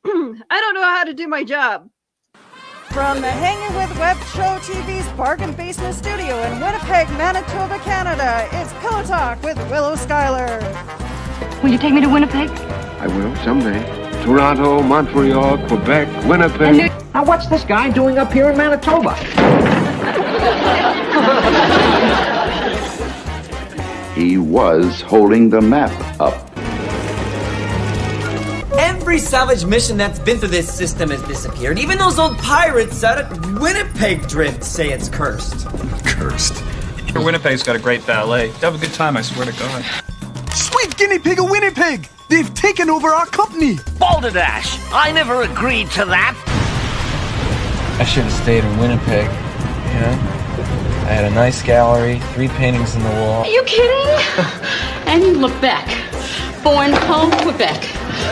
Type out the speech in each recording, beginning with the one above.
I don't know how to do my job. From the Hanging with Web Show TV's Bargain Basement Studio in Winnipeg, Manitoba, Canada, it's Pillow Talk with Willow Schuyler. Will you take me to Winnipeg? I will, someday. Toronto, Montreal, Quebec, Winnipeg. Now what's this guy doing up here in Manitoba? He was holding the map up. Every salvage mission that's been through this system has disappeared. Even those old pirates out at Winnipeg Drift say it's cursed. Cursed. Winnipeg's got a great ballet. Have a good time, I swear to God. Sweet guinea pig of Winnipeg! They've taken over our company! Balderdash! I never agreed to that! I should have stayed in Winnipeg, you know? I had a nice gallery, 3 paintings in the wall. Are you kidding? And you look back. Born home, Quebec.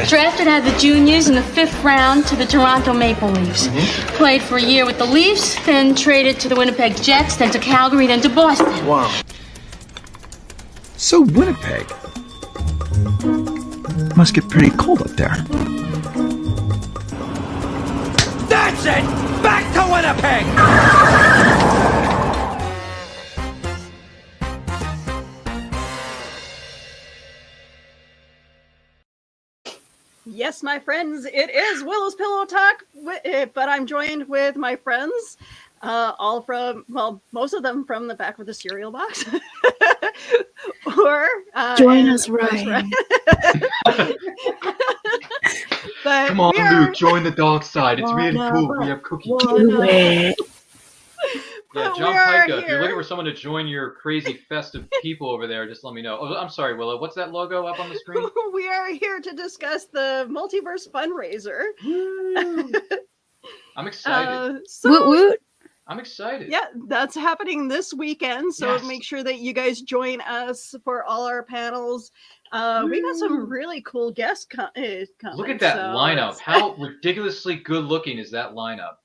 Drafted out of the juniors in the 5th round to the Toronto Maple Leafs. Played for a year with the Leafs, then traded to the Winnipeg Jets, then to Calgary, then to Boston. Wow. So Winnipeg must get pretty cold up there. That's it! Back to Winnipeg! Yes, my friends, it is Willow's Pillow Talk, but I'm joined with my friends, all from, well, most of them from the back of the cereal box. Or join us, Ryan. But come on, Luke, join the dark side. It's really cool. We have cookies. Yeah, John Pica, if you're looking for someone to join your crazy festive people over there, just let me know. Oh, I'm sorry, Willow. What's that logo up on the screen? We are here to discuss the Multiverse Funraiser. I'm excited. Woot woot. I'm excited. Yeah, that's happening this weekend, so Yes. make sure that you guys join us for all our panels. We got some really cool guests coming. Look at that lineup. How ridiculously good looking is that lineup?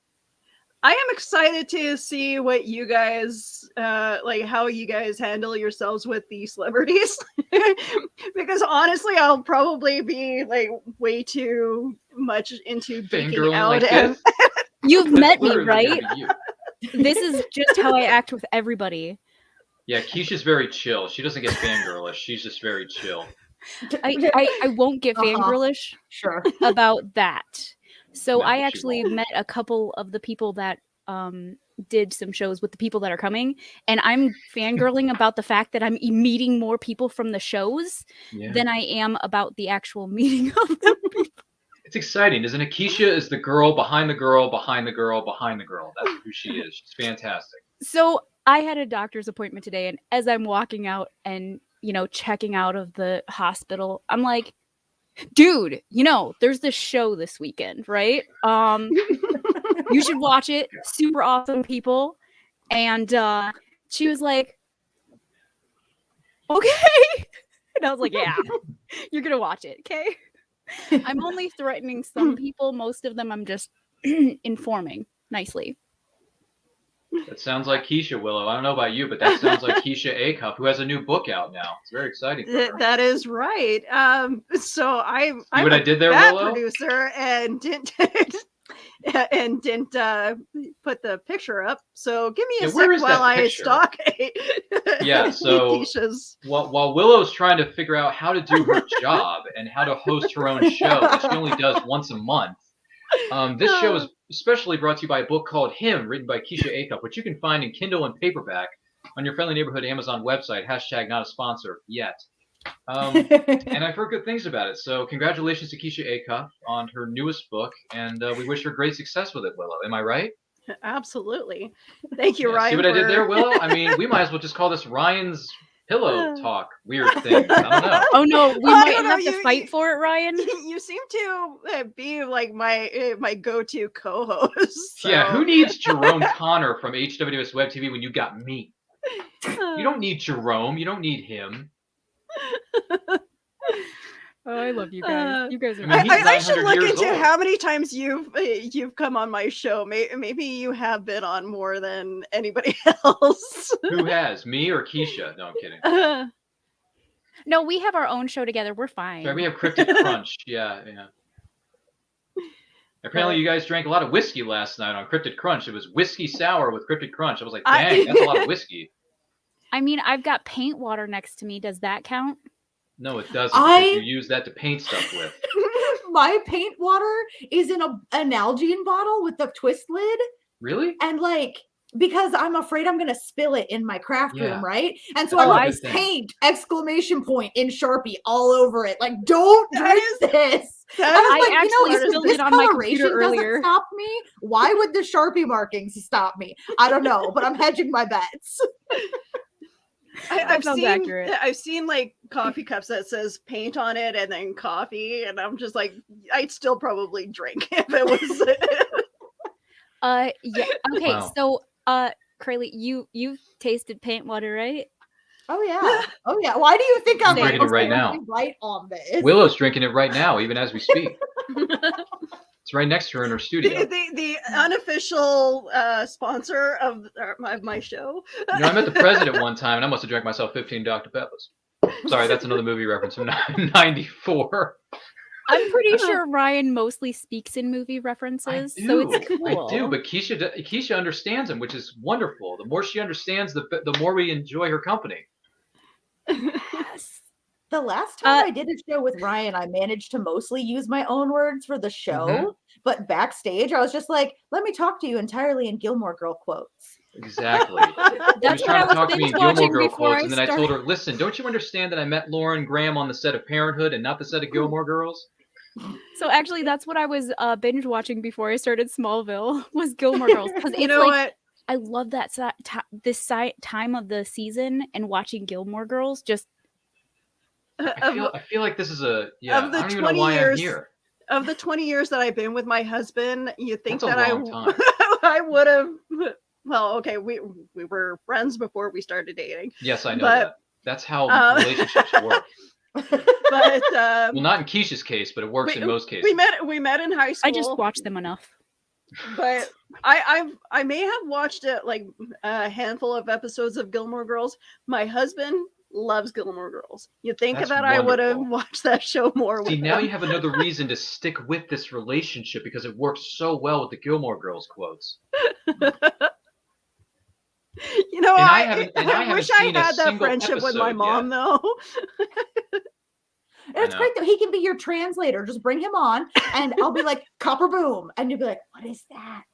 I am excited to see what you guys like, how you guys handle yourselves with the celebrities. Because honestly, I'll probably be like way too much into geeking out. Like and You've met me, Literally right? gonna be you. This is just how I act with everybody. Yeah, Keisha's very chill. She doesn't get fangirlish. She's just very chill. I won't get fangirlish about that. So No, I she actually met a couple of the people that did some shows with the people that are coming, and I'm fangirling about the fact that I'm meeting more people from the shows than I am about the actual meeting of them. It's exciting, isn't it? Keisha is the girl behind the girl, behind the girl, behind the girl. That's who she is. She's fantastic. So I had a doctor's appointment today, and as I'm walking out and, you know, checking out of the hospital, I'm like, dude, you know, there's this show this weekend, right? You should watch it. Super awesome people. And she was like, okay. And I was like, yeah, you're going to watch it, okay? I'm only threatening some people. Most of them I'm just informing nicely. That sounds like Keisha, Willow. I don't know about you, but that sounds like Keisha Acuff, who has a new book out now. It's very exciting. that is right. So I'm what I did there, bad Willow? producer and didn't put the picture up. So give me a where sec is while that I picture? stalk. Yeah, so Keisha's. while Willow's trying to figure out how to do her job and how to host her own show that she only does once a month, this show is especially brought to you by a book called Him, written by Keisha Acuff, which you can find in Kindle and paperback on your friendly neighborhood Amazon website. # not a sponsor yet. And I've heard good things about it. So congratulations to Keisha Acuff on her newest book, and we wish her great success with it, Willow. Am I right? Absolutely. Thank you, Ryan. See what I did there, Willow? I mean, we might as well just call this Ryan's pillow talk weird thing. I don't know. Oh no, we might have to fight for it, Ryan. You seem to be like my go-to co-host. So. Yeah, who needs Jerome Connor from HWS Web TV when you got me? You don't need Jerome. You don't need him. Oh, I love you guys. You guys are. I should look into how many times you've come on my show. Maybe you have been on more than anybody else. Who has, me or Keisha? No, I'm kidding. No, we have our own show together. We're fine. Sorry, we have Cryptic Crunch. Yeah. Apparently, you guys drank a lot of whiskey last night on Cryptid Crunch. It was whiskey sour with Cryptid Crunch. I was like, dang, that's a lot of whiskey. I mean, I've got paint water next to me. Does that count? No, it doesn't. Because you use that to paint stuff with. My paint water is in an Nalgene bottle with the twist lid. Really? And like, because I'm afraid I'm gonna spill it in my craft room, right? And so That's I wrote paint exclamation point in Sharpie all over it. Like, don't drink this. I actually if spilled this it on my coloration computer doesn't earlier. stop me, why would the Sharpie markings stop me? I don't know, but I'm hedging my bets. I've seen like coffee cups that says paint on it and then coffee, and I'm just like, I'd still probably drink if it was. Yeah. Okay. Wow. So, Craylee, you've tasted paint water, right? Oh yeah. Oh yeah. Why do you think I'm drinking it right now? Right on this. Willow's drinking it right now, even as we speak. It's right next to her in her studio. The unofficial sponsor of my show. You know, I met the president one time, and I must have drank myself 15 Dr. Peppers. Sorry, that's another movie reference from '94. I'm pretty sure Ryan mostly speaks in movie references, so it's cool. I do, but Keisha understands him, which is wonderful. The more she understands, the more we enjoy her company. Yes. The last time I did a show with Ryan, I managed to mostly use my own words for the show, but backstage, I was just like, "Let me talk to you entirely in Gilmore Girl quotes." Exactly. She was trying to talk to me in Gilmore Girl quotes, and then I told her, "Listen, don't you understand that I met Lauren Graham on the set of Parenthood and not the set of Gilmore Girls?" So actually, that's what I was binge watching before I started Smallville was Gilmore Girls, because You know what? I love that time of the season, and watching Gilmore Girls just. I feel like this is a of the I don't even 20 know why years I'm here. of the 20 years that I've been with my husband, you think That's a that long time. I would have. Well, okay, we were friends before we started dating. Yes, I know but, that. That's how relationships work. But well, not in Keisha's case, but it works in most cases. We met in high school. I just watched them enough. But I may have watched it like a handful of episodes of Gilmore Girls. My husband loves Gilmore Girls. You'd think That's that I would have wonderful. watched that show more. See, with now him. you have another reason to stick with this relationship because it works so well with the Gilmore Girls quotes. You know, And I I haven't wish I seen a had that single friendship with my episode mom, though. It's great though. He can be your translator. Just bring him on, and I'll be like, "Copper boom," and you'll be like, "What is that?"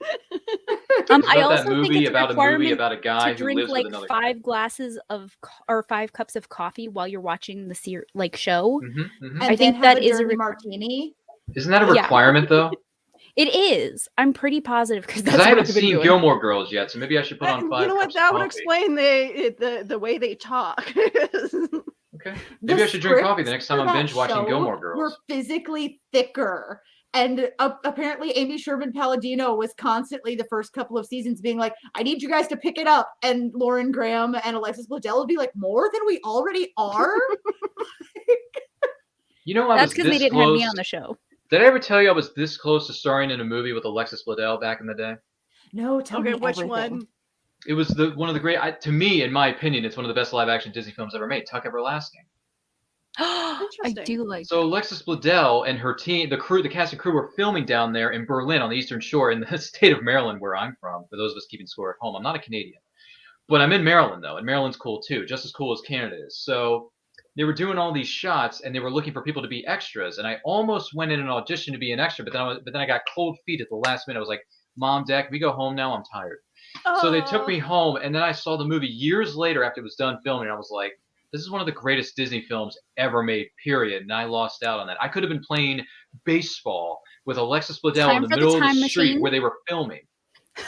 I also that movie think it's about a a movie requirement about a guy to who drink lives like with another 5 glasses of or 5 cups of coffee while you're watching the show. And I think then that have a is a dirty martini. Isn't that a Yeah. requirement though? It is. I'm pretty positive because that's Because I what haven't I've been seen doing. Gilmore Girls yet, so maybe I should put on 5 You know what? cups That of would coffee. explain the way they talk. Okay. Maybe I should drink coffee the next time I'm that binge watching show Gilmore Girls. Were physically thicker. And apparently Amy Sherman Palladino was constantly the first couple of seasons being like, "I need you guys to pick it up." And Lauren Graham and Alexis Bledel would be like, "More than we already are?" You know, I That's was because they this didn't have me close- on the show. Did I ever tell you I was this close to starring in a movie with Alexis Bledel back in the day? No, tell me which everything. one? It was one of the great. To me, in my opinion, it's one of the best live-action Disney films ever made. Tuck Everlasting. I do like. So Alexis Bledel and her team, the cast and crew, were filming down there in Berlin on the Eastern Shore in the state of Maryland, where I'm from. For those of us keeping score at home, I'm not a Canadian, but I'm in Maryland though, and Maryland's cool too, just as cool as Canada is. So they were doing all these shots, and they were looking for people to be extras. And I almost went in an audition to be an extra, but then I got cold feet at the last minute. I was like, "Mom, Dad, can we go home now? I'm tired." So they took me home, and then I saw the movie years later after it was done filming. And I was like, "This is one of the greatest Disney films ever made, period." And I lost out on that. I could have been playing baseball with Alexis Bledel in the middle of the street where they were filming.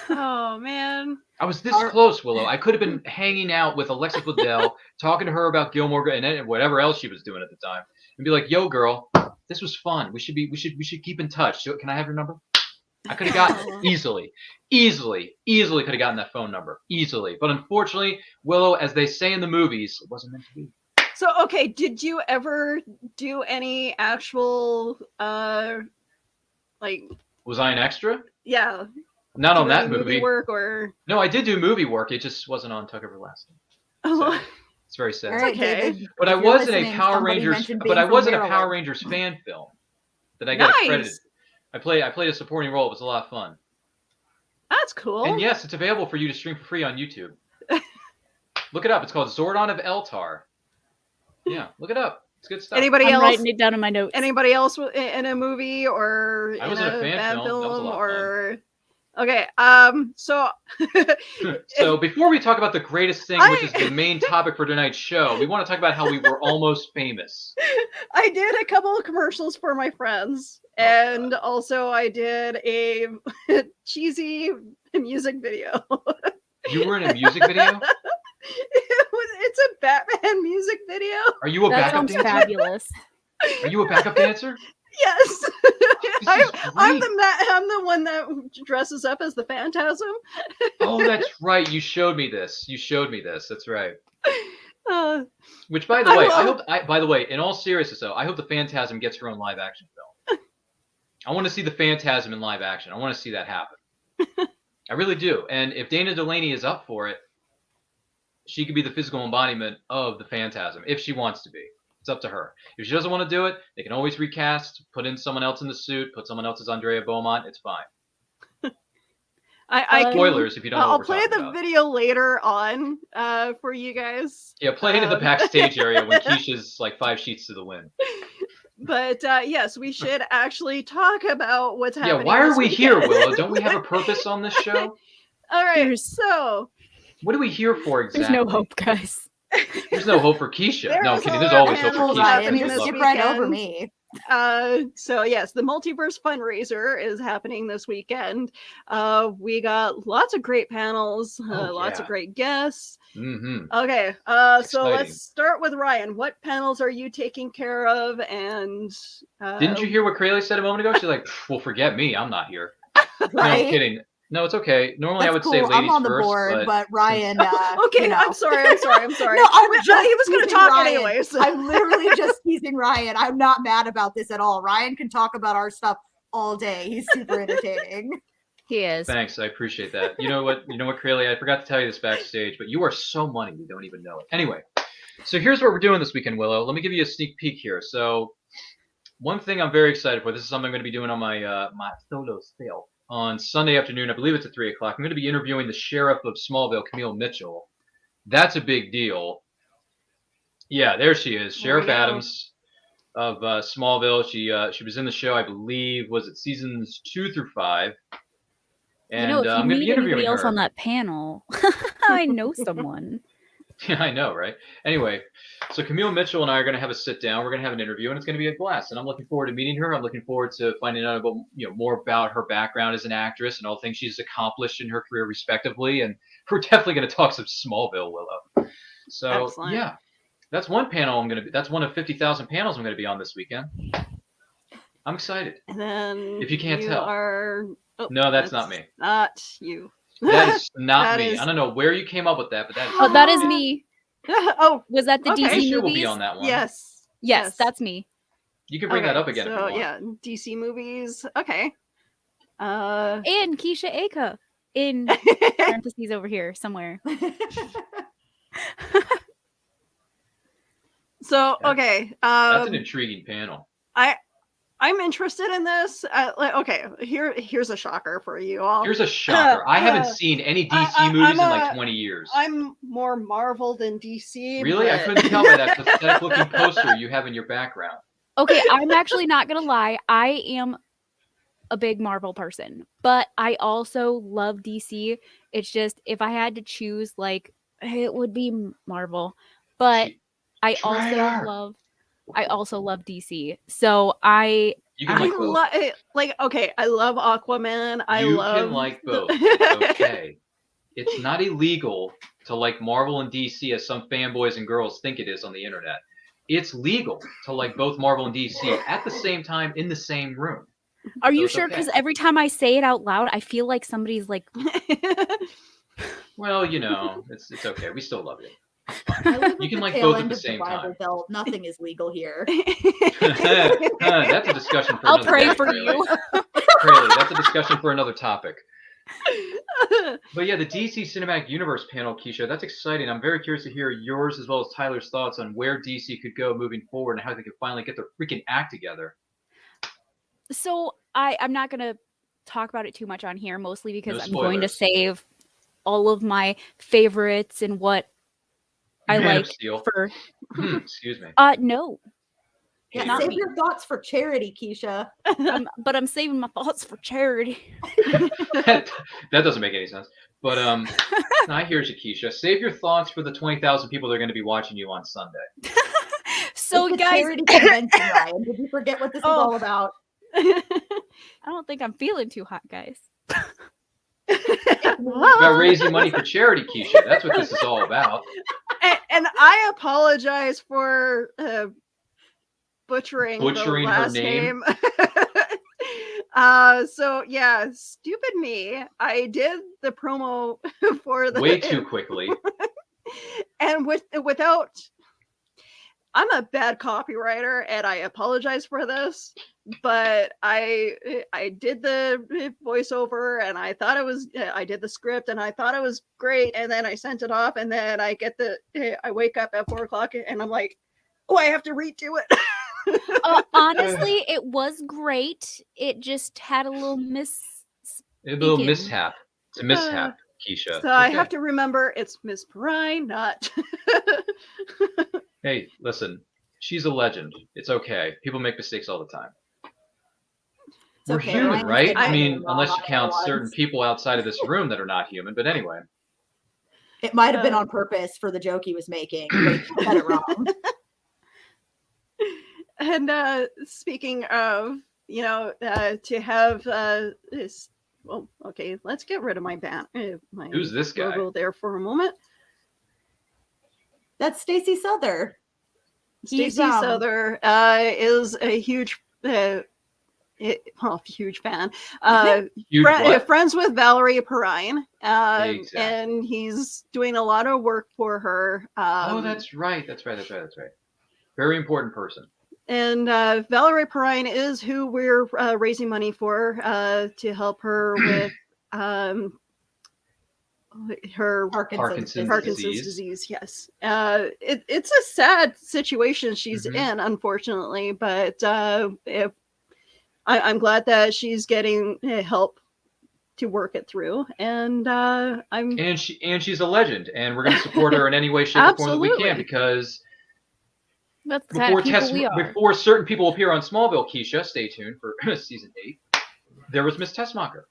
Oh man. I was this close, Willow. I could have been hanging out with Alexis Bledel, talking to her about Gilmore Girls and whatever else she was doing at the time, and be like, "Yo, girl, this was fun. We should keep in touch. Can I have your number?" I could have gotten easily could have gotten that phone number easily. But unfortunately, Willow, as they say in the movies, it wasn't meant to be. So okay, did you ever do any actual like? Was I an extra? Yeah. Not on do that any movie. Work or? No, I did do movie work. It just wasn't on Tuck Everlasting. So, it's very sad. All right, David, But I if you're was in a listening, Power somebody Rangers. mentioned But being I from was in a Maryland. Power Rangers fan film that I got Nice. credited. I played a supporting role. It was a lot of fun. That's cool. And yes, it's available for you to stream for free on YouTube. Look it up. It's called Zordon of Eltar. Yeah, look it up. It's good stuff. Anybody I'm else writing it down in my notes. Anybody else in a movie or I in was a in a fan bad film. That was a film lot of or okay, so So before we talk about the greatest thing, which is the main topic for tonight's show, we want to talk about how we were almost famous. I did a couple of commercials for my friends, and also I did a cheesy music video. You were in a music video? It's a Batman music video. Are you a backup dancer? Fabulous. Are you a backup dancer? Yes. I'm the one that dresses up as the Phantasm. Oh, that's right. You showed me this. That's right. Which, by the way, by the way, in all seriousness, though, I hope the Phantasm gets her own live action film. I want to see the Phantasm in live action. I want to see that happen. I really do. And if Dana Delaney is up for it, she could be the physical embodiment of the Phantasm if she wants to be. It's up to her. If she doesn't want to do it, they can always recast, put in someone else in the suit, put someone else as Andrea Beaumont. It's fine. Spoilers if you don't know what I'll we're play talking the about. video later on for you guys. Yeah, play it in the backstage area when Keisha's like 5 sheets to the wind. But yes, we should actually talk about what's happening. Yeah, why are this we weekend. here, Willow? Don't we have a purpose on this show? All right, so what are we here for exactly? There's no hope, guys. There's no hope for Keisha. No, There's kidding. a There's lot always of hope for animals Keisha. happening We this love her. Skip right over weekend. me. So yes, the Multiverse Funraiser is happening this weekend. We got lots of great panels, lots of great guests. Mm-hmm. Okay, so Exciting. let's start with Ryan. What panels are you taking care of? And Didn't you hear what Crayley said a moment ago? She's like, well, forget me. I'm not here. Right? No, I'm kidding. No, it's okay. Normally I would say ladies I'm on the first, board, but Ryan. okay, you know. I'm sorry. I'm sorry. No, I'm He just was going to teasing talk Ryan. anyway. So. I'm literally just teasing Ryan. I'm not mad about this at all. Ryan can talk about our stuff all day. He's super entertaining. He is. Thanks, I appreciate that. You know what, Crayley, I forgot to tell you this backstage, but you are so money you don't even know it. Anyway, so here's what we're doing this weekend, Willow. Let me give you a sneak peek here. So one thing I'm very excited for, this is something I'm going to be doing on my my solo sale on Sunday afternoon. I believe it's at 3 o'clock. I'm going to be interviewing the sheriff of Smallville, Camille Mitchell. That's a big deal. Yeah, there she is, Sheriff Adams of Smallville. She was in the show, I believe, was it seasons 2 through 5? And if I'm you going to need be interviewing anybody else her. on that panel, I know someone. Yeah, I know, right? Anyway, so Camille Mitchell and I are going to have a sit down. We're going to have an interview, and it's going to be a blast. And I'm looking forward to meeting her. I'm looking forward to finding out about, more about her background as an actress and all the things she's accomplished in her career, respectively. And we're definitely going to talk some Smallville, Willow. So Excellent. yeah, that's one panel that's one of 50,000 panels I'm going to be on this weekend. I'm excited. And then if you can't tell. No, that's not me. Not you. That is not That me. is- I don't know where you came up with that, but that is. Oh, that is me. Oh, Was that the okay. DC Keisha movies? will be on that one. Yes. Yes, that's me. You can bring that up again So if you want. yeah, DC movies. Okay. And Keisha Aika in parentheses over here somewhere. So okay. That's an intriguing panel. I'm interested in this. Okay, here's a shocker for you all. Here's a shocker. I haven't seen any DC movies in like 20 years. I'm more Marvel than DC. Really? I couldn't tell by that pathetic looking poster you have in your background. Okay, I'm actually not gonna lie. I am a big Marvel person, but I also love DC. It's just if I had to choose, like, it would be Marvel. But I also love DC. So I love Aquaman. You can like both. It's okay. It's not illegal to like Marvel and DC as some fanboys and girls think it is on the internet. It's legal to like both Marvel and DC at the same time in the same room. Are you sure? Because every time I say it out loud, I feel like somebody's like, well, it's okay. We still love you. You can like tail both at end the of same Bible time. Belt. Nothing is legal here. That's a discussion for I'll another pray day, for Crayley. you. Crayley, that's a discussion for another topic. But yeah, the DC Cinematic Universe panel, Keisha, that's exciting. I'm very curious to hear yours as well as Tyler's thoughts on where DC could go moving forward and how they could finally get their freaking act together. So I'm not gonna talk about it too much on here, mostly because No I'm going to spoilers. save all of my favorites and what I Man of like Steel. for. Excuse me. No. Yeah, Not save me. your thoughts for charity, Keisha. But I'm saving my thoughts for charity. that doesn't make any sense. But I hear you, Keisha. Save your thoughts for the 20,000 people that are going to be watching you on Sunday. So, it's a guys, charity convention, Ryan. Did you forget what this is all about? I don't think I'm feeling too hot, guys. It's about raising money for charity, Keisha. That's what this is all about. And I apologize for butchering the her last name. So yeah, stupid me. I did the promo for the way too quickly, and without. I'm a bad copywriter, and I apologize for this. But I did the voiceover, and I thought it was. I did the script, and I thought it was great. And then I sent it off, and then I wake up at 4:00, and I'm like, oh, I have to redo it. Honestly, it was great. It just had a little mishap. It's a mishap, Keisha. So I have to remember it's Miss Perrine, not. Hey, listen. She's a legend. It's okay. People make mistakes all the time. We're okay, human, right? I mean, wrong unless you on count it certain once. people outside of this room that are not human. But anyway. It might have been on purpose for the joke he was making, but he got it wrong. And speaking of, to have this. Well, okay, let's get rid of my my Who's this guy? logo there for a moment. That's Stacey Souther. Stacey Souther is a huge, huge fan. Friends with Valerie Perrine, Exactly. and he's doing a lot of work for her. Oh, that's right. Very important person. And Valerie Perrine is who we're raising money for to help her with her Parkinson's disease. Yes, it's a sad situation she's in, unfortunately, but I'm glad that she's getting help to work it through, and she's a legend, and we're going to support her in any way, shape, or form that we can, because that's the kind of people we are. Before certain people appear on Smallville, Keisha, stay tuned for season 8. There was Miss Tessmacher.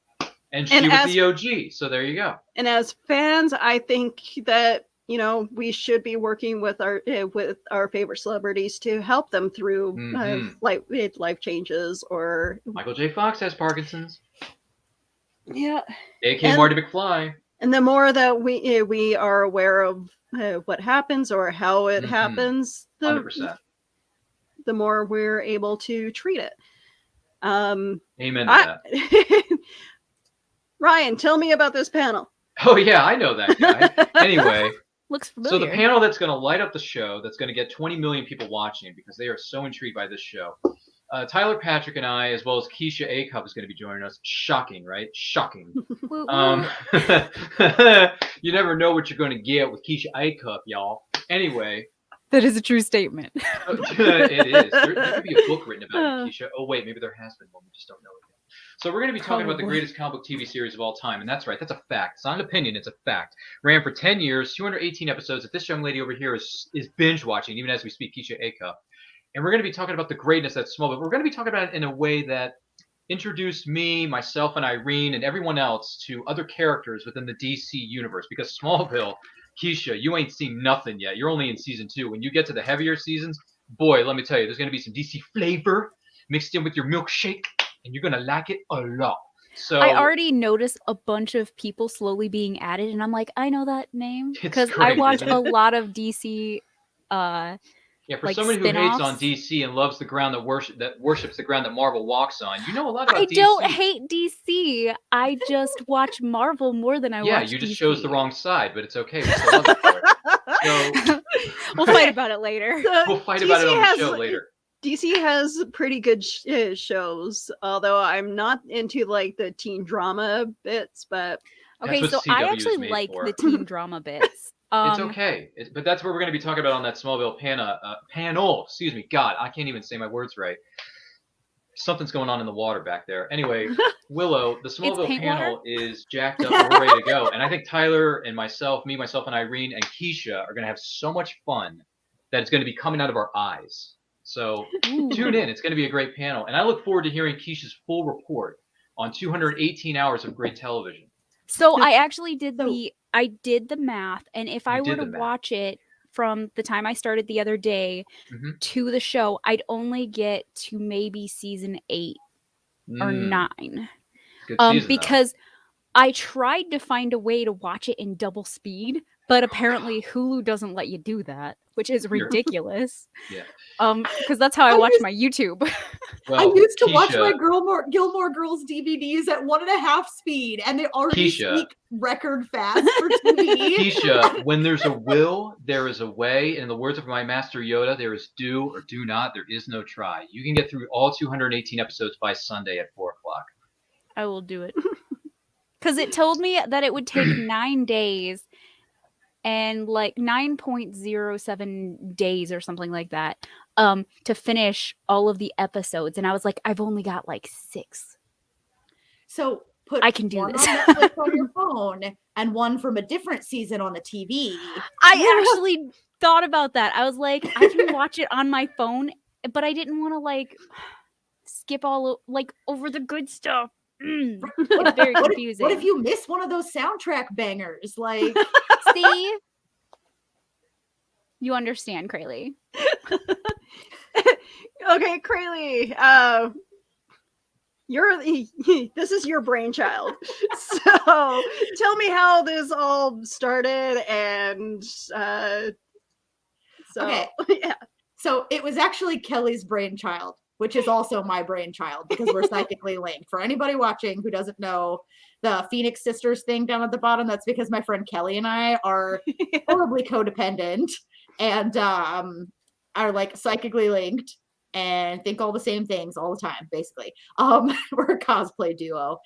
And she was the OG, so there you go. And as fans, I think that we should be working with our favorite celebrities to help them through life changes. Or Michael J. Fox has Parkinson's. Yeah. A.K. Marty McFly. And the more that we are aware of what happens or how it happens, 100%. The more we're able to treat it. Amen to that. Ryan, tell me about this panel. Oh, yeah, I know that guy. Anyway, looks familiar. So the panel that's going to light up the show, that's going to get 20 million people watching because they are so intrigued by this show. Tyler Patrick and I, as well as Keisha Acup, is going to be joining us. Shocking, right? Shocking. You never know what you're going to get with Keisha Acup, y'all. Anyway. That is a true statement. It is. There could be a book written about it, Keisha. Oh, wait, maybe there has been one. We just don't know it yet. So we're going to be talking about the greatest comic book TV series of all time. And that's right. That's a fact. It's not an opinion. It's a fact. Ran for 10 years, 218 episodes that this young lady over here is binge watching, even as we speak, Keisha Acup. And we're going to be talking about the greatness that's Smallville. We're going to be talking about it in a way that introduced me, myself, and Irene, and everyone else to other characters within the DC universe. Because Smallville, Keisha, you ain't seen nothing yet. You're only in season 2. When you get to the heavier seasons, boy, let me tell you, there's going to be some DC flavor mixed in with your milkshake. And you're going to like it a lot. So I already noticed a bunch of people slowly being added, and I'm like, I know that name because I watch a lot of DC. Yeah, for like someone who spin-offs. hates on DC and loves the ground that worships the ground that Marvel walks on, you know a lot about DC. I don't hate DC. I just watch Marvel more than I watch. Yeah, you just DC. chose the wrong side, but it's okay. We still love it for it. So we'll fight about it later. We'll fight about it on the show later. DC has pretty good shows, although I'm not into like the teen drama bits. But okay, so I actually like the teen drama bits. It's okay, but that's what we're going to be talking about on that Smallville panel. Excuse me, God, I can't even say my words right. Something's going on in the water back there. Anyway, Willow, the Smallville paint panel water? is jacked up and we're ready to go. And I think Tyler and myself and Irene and Keisha are going to have so much fun that it's going to be coming out of our eyes. So tune in. It's going to be a great panel. And I look forward to hearing Keisha's full report on 218 hours of great television. So I actually did the math, and if I were to watch it from the time I started the other day to the show, I'd only get to maybe season 8 or 9. Good season, because I tried to find a way to watch it in double speed, but apparently Hulu doesn't let you do that, which is ridiculous. Yeah. Because that's how I watch my YouTube. I used to watch my Gilmore Girls DVDs at 1.5 speed, and they already speak record fast for TV. Keisha, when there's a will, there is a way. In the words of my master Yoda, there is do or do not. There is no try. You can get through all 218 episodes by Sunday at 4 o'clock. I will do it. Because it told me that it would take 9 days and like 9.07 days or something like that to finish all of the episodes. And I was like, I've only got like 6. So I can do this on Netflix on your phone and one from a different season on the TV. I actually thought about that. I was like, I can watch it on my phone, but I didn't want to like skip all like over the good stuff. It's very confusing. What if you miss one of those soundtrack bangers? Like, see, you understand, Krayley. Okay, Krayley. This is your brainchild. So tell me how this all started, and okay. Yeah. So it was actually Kelly's brainchild, which is also my brainchild because we're psychically linked. For anybody watching who doesn't know the Phoenix Sisters thing down at the bottom, that's because my friend Kelly and I are horribly codependent and are like psychically linked and think all the same things all the time, basically. We're a cosplay duo.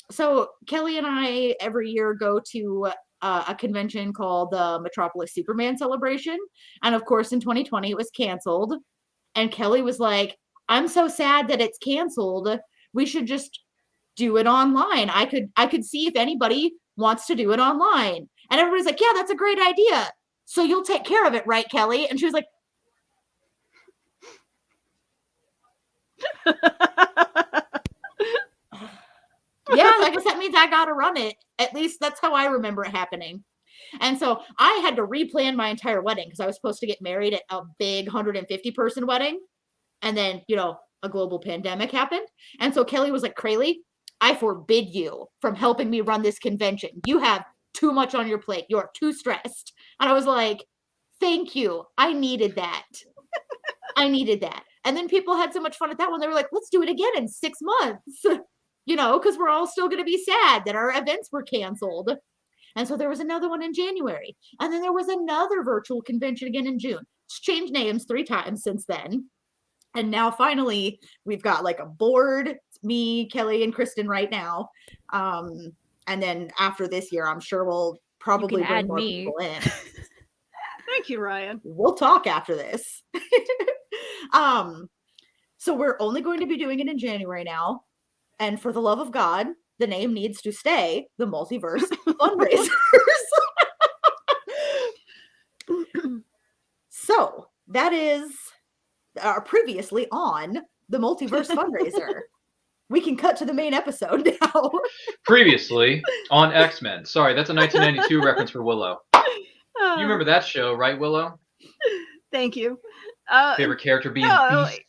So Kelly and I every year go to a convention called the Metropolis Superman Celebration. And of course, in 2020, it was canceled. And Kelly was like, I'm so sad that it's canceled. We should just do it online. I could see if anybody wants to do it online. And everybody's like, yeah, that's a great idea. So you'll take care of it, right, Kelly? And she was like, yeah, I guess that means I got to run it. At least that's how I remember it happening. And so I had to replan my entire wedding because I was supposed to get married at a big 150-person wedding. And then, a global pandemic happened. And so Kelly was like, Krayley, I forbid you from helping me run this convention. You have too much on your plate. You're too stressed. And I was like, thank you. I needed that. I needed that. And then people had so much fun at that one. They were like, let's do it again in 6 months. Because we're all still going to be sad that our events were canceled. And so there was another one in January. And then there was another virtual convention again in June. It's changed names 3 times since then. And now finally, we've got like a board. It's me, Kelly, and Kristen right now. And then after this year, I'm sure we'll probably bring more people in. Thank you, Ryan. We'll talk after this. So we're only going to be doing it in January now. And for the love of God, the name needs to stay the Multiverse Funraisers. So that is previously on the Multiverse Funraiser. We can cut to the main episode now. Previously on X-Men. Sorry, that's a 1992 reference for Willow. You remember that show, right, Willow? Thank you. Favorite character being Beast?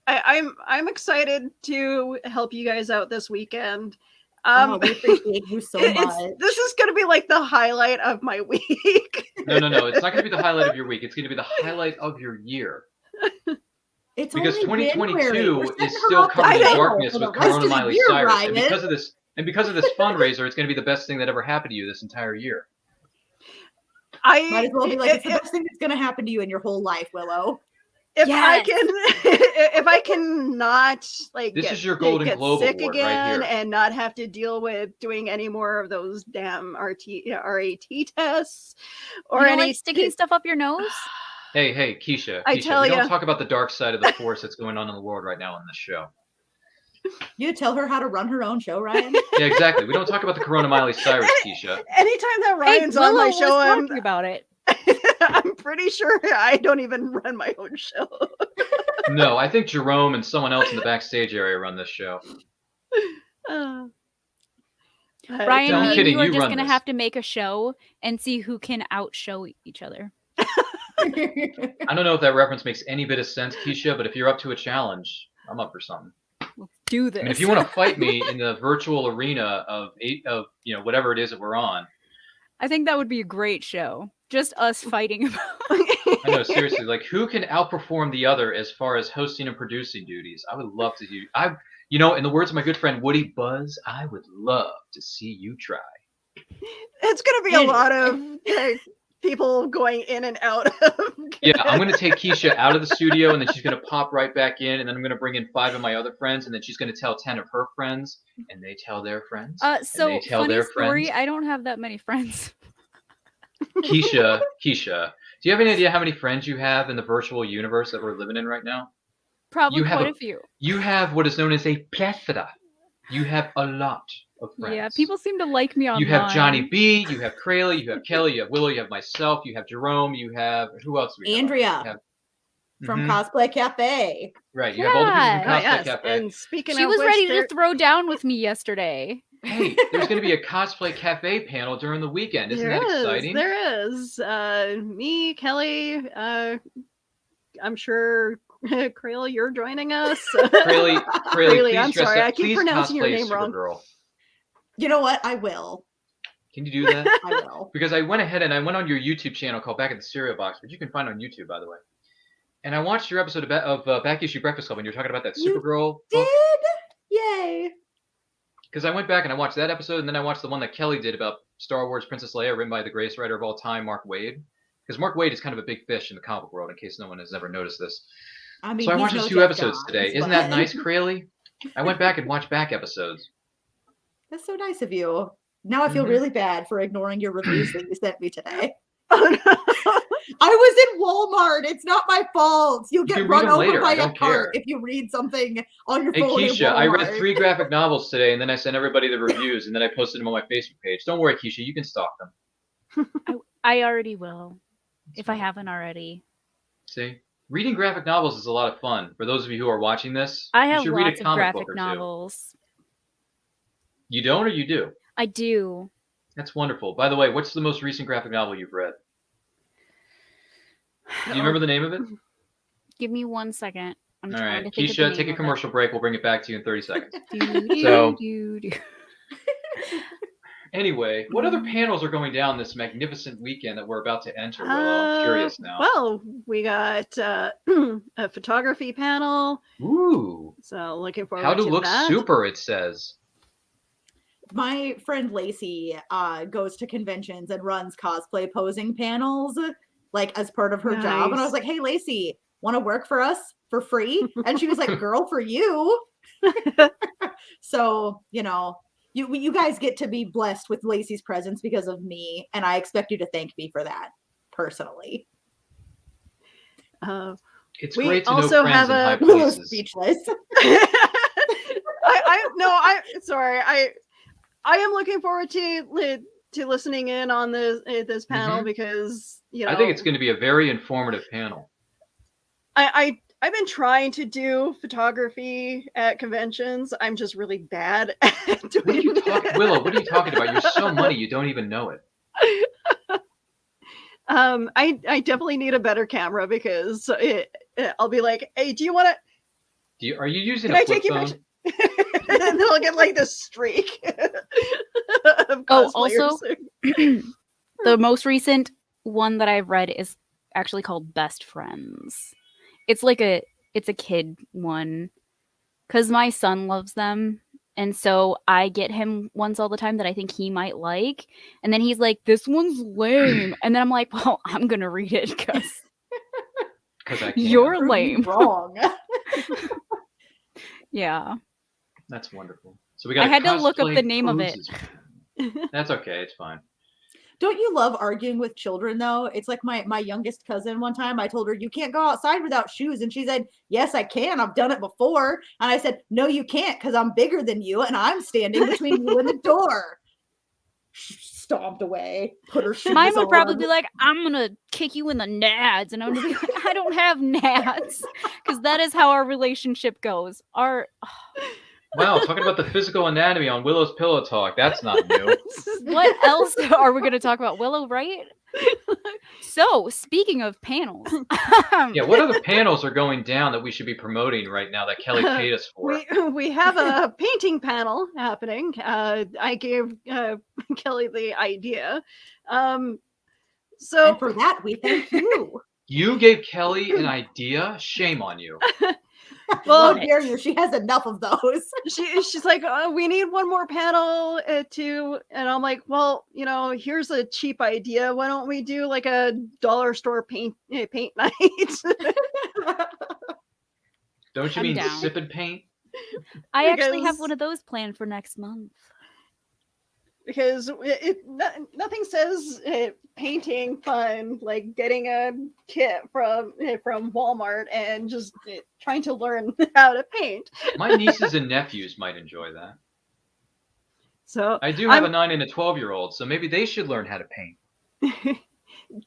I'm excited to help you guys out this weekend. We appreciate you so much. This is going to be like the highlight of my week. No. It's not going to be the highlight of your week. It's going to be the highlight of your year. It's because only 2022 is still covered in darkness with Corona Miley Cyrus. Ryan. And because of this fundraiser, it's going to be the best thing that ever happened to you this entire year. Might as well be like, it's the best thing that's going to happen to you in your whole life, Willow. If I can not this is your Golden Globe sick Award again right here. and not have to deal with doing any more of those damn RAT tests or any sticking stuff up your nose. Hey, Keisha. I tell we ya. don't talk about the dark side of the force that's going on in the world right now on this show. You tell her how to run her own show, Ryan? Yeah, exactly. We don't talk about the Corona Miley Cyrus, Keisha. Anytime that Ryan's on my show, I'm talking about it. I'm pretty sure I don't even run my own show. No, I think Jerome and someone else in the backstage area run this show. Ryan, No, I'm me and kidding, you are you just run gonna this. have to make a show and see who can outshow each other. I don't know if that reference makes any bit of sense, Keisha, but if you're up to a challenge, I'm up for something. Do this. I mean, if you want to fight me in the virtual arena of whatever it is that we're on, I think that would be a great show. Just us fighting about. I know, seriously, like who can outperform the other as far as hosting and producing duties? I would love to do. In the words of my good friend Woody Buzz, I would love to see you try. It's gonna be a lot of people going in and out of. Yeah, I'm going to take Keisha out of the studio, and then she's going to pop right back in, and then I'm going to bring in 5 of my other friends, and then she's going to tell 10 of her friends, and they tell their friends. So and they tell funny their story. friends. I don't have that many friends. Keisha, do you have any idea how many friends you have in the virtual universe that we're living in right now? Probably You have quite a few. You have what is known as a plethora. You have a lot of friends. Yeah, people seem to like me online. You have Johnny B, you have Krayley, you have Kelly, you have Willow, you have myself, you have Jerome, you have who else? Do we have? Andrea from Cosplay Cafe. Right, you have all the people from Cosplay yes. Cafe. And speaking She of was which, ready there- to throw down with me yesterday. Hey, there's going to be a Cosplay Cafe panel during the weekend. Isn't that exciting? There is. Me, Kelly, I'm sure Krayle, you're joining us. Krayle, I'm dress sorry, up. I keep Please pronouncing your cosplay as name wrong. Supergirl. You know what? I will. Can you do that? I will. Because I went ahead and I went on your YouTube channel called Back at the Cereal Box, which you can find on YouTube, by the way. And I watched your episode of Back Issue Breakfast Club, and you're talking about that Supergirl book. Yay! Because I went back and I watched that episode, and then I watched the one that Kelly did about Star Wars Princess Leia, written by the greatest writer of all time, Mark Waid. Because Mark Waid is kind of a big fish in the comic world, in case no one has ever noticed this. I mean, so I he's watched no those 2 Jeff episodes Johns, today. but- Isn't that nice, Krayle? I went back and watched back episodes. That's so nice of you. Now I feel really bad for ignoring your reviews that you sent me today. I was in Walmart. It's not my fault. You'll You get can read run them over later. by I a don't cart care. if you read something on your Hey, phone. in Keisha, I read Walmart. 3 graphic novels today, and then I sent everybody the reviews, and then I posted them on my Facebook page. Don't worry, Keisha, you can stalk them. I already will, if I haven't already. See? Reading graphic novels is a lot of fun. For those of you who are watching this, I you have should read a lots of comic graphic book or novels. 2. You don't, or you do? I do. That's wonderful. By the way, what's the most recent graphic novel you've read? Do you remember the name of it? Give me 1 second. I'm All trying right, to think of the Keisha, name take a of it. commercial break. We'll bring it back to you in 30 seconds. Do, So- do, do. Anyway, what other panels are going down this magnificent weekend that we're about to enter, Willow? I'm curious now. Well, we got a photography panel. Ooh. So looking forward How to to look that. super, it says. My friend Lacey goes to conventions and runs cosplay posing panels, like as part of her job. And I was Nice. like, "Hey, Lacey, want to work for us for free?" And she was like, "Girl, for you." So you guys get to be blessed with Lacey's presence because of me, and I expect you to thank me for that personally. It's We great to know also friends have in high a- places. Speechless. I am looking forward to listening in on this panel Mhm. because I think it's going to be a very informative panel. I've been trying to do photography at conventions. I'm just really bad at doing it. Willow, what are you talking about? You're so money, you don't even know it. I definitely need a better camera because I'll be like, hey, do you want to? Are you using Can a I flip take your phone? picture? And then I'll get like this streak of Oh, cosplayers. also, the most recent one that I've read is actually called Best Friends. It's a kid one because my son loves them. And so I get him ones all the time that I think he might like. And then he's like, this one's lame. And then I'm like, well, I'm going to read it because you're lame. Wrong. Yeah. That's wonderful. So we got. I had to look up the name of it. That's okay. It's fine. Don't you love arguing with children though? It's like my youngest cousin one time, I told her, you can't go outside without shoes. And she said, yes, I can. I've done it before. And I said, no, you can't because I'm bigger than you and I'm standing between you and the door. She stomped away, put her shoes Mine would on. probably be like, I'm going to kick you in the nads. And I'm going to be like, I don't have nads. Because that is how our relationship goes. Wow, talking about the physical anatomy on Willow's Pillow Talk. That's not new. What else are we going to talk about? Willow, right? So, speaking of panels. Yeah, what other panels are going down that we should be promoting right now that Kelly paid us for? We have a painting panel happening. I gave Kelly the idea. And for that, we thank you. You gave Kelly an idea? Shame on you. Well, how dare you? She has enough of those. She's like, we need one more panel and I'm like, well, here's a cheap idea. Why don't we do like a dollar store paint night? Don't you I'm mean down. sip and paint? I actually have one of those planned for next month. Because nothing says painting fun like getting a kit from Walmart and just trying to learn how to paint. My nieces and nephews might enjoy that. So I do have a 9 and a 12-year-old, so maybe they should learn how to paint.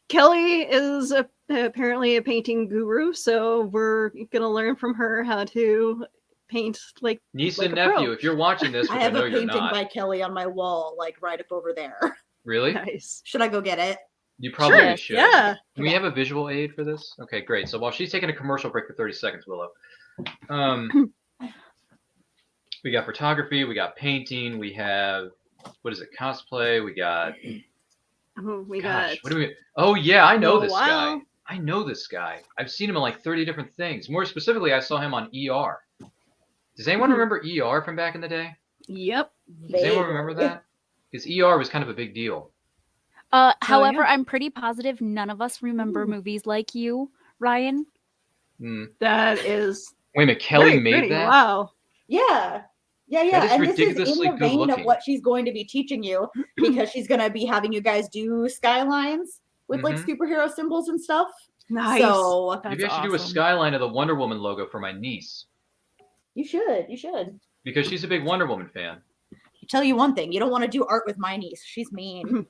Kelly is apparently a painting guru, so we're gonna learn from her how to paint like niece like and a pro. nephew. If you're watching this, which I have know a you're painting not. by Kelly on my wall, like right up over there. Really? Nice. Should I go get it? You probably Sure, should. yeah. Can we have a visual aid for this? Okay, great. So while she's taking a commercial break for 30 seconds, Willow, we got photography, we got painting, we have, what is it, cosplay, we got... got... What do we... Oh, yeah, I know Oh, this wow. guy. I know this guy. I've seen him in like 30 different things. More specifically, I saw him on ER. Does anyone remember ER from back in the day? Yep. Does anyone remember that? Because ER was kind of a big deal. However, I'm pretty positive none of us remember movies like you, Ryan. That is... Wait a minute, Kelly made pretty. that? Wow. Yeah. Yeah, That is and this is in ridiculously the vein of good-looking. what she's going to be teaching you because she's going to be having you guys do skylines with like superhero symbols and stuff. Nice. So Maybe I should do a skyline of the Wonder Woman logo for my niece. You should. You should. Because she's a big Wonder Woman fan. I tell you one thing, you don't want to do art with my niece. She's mean.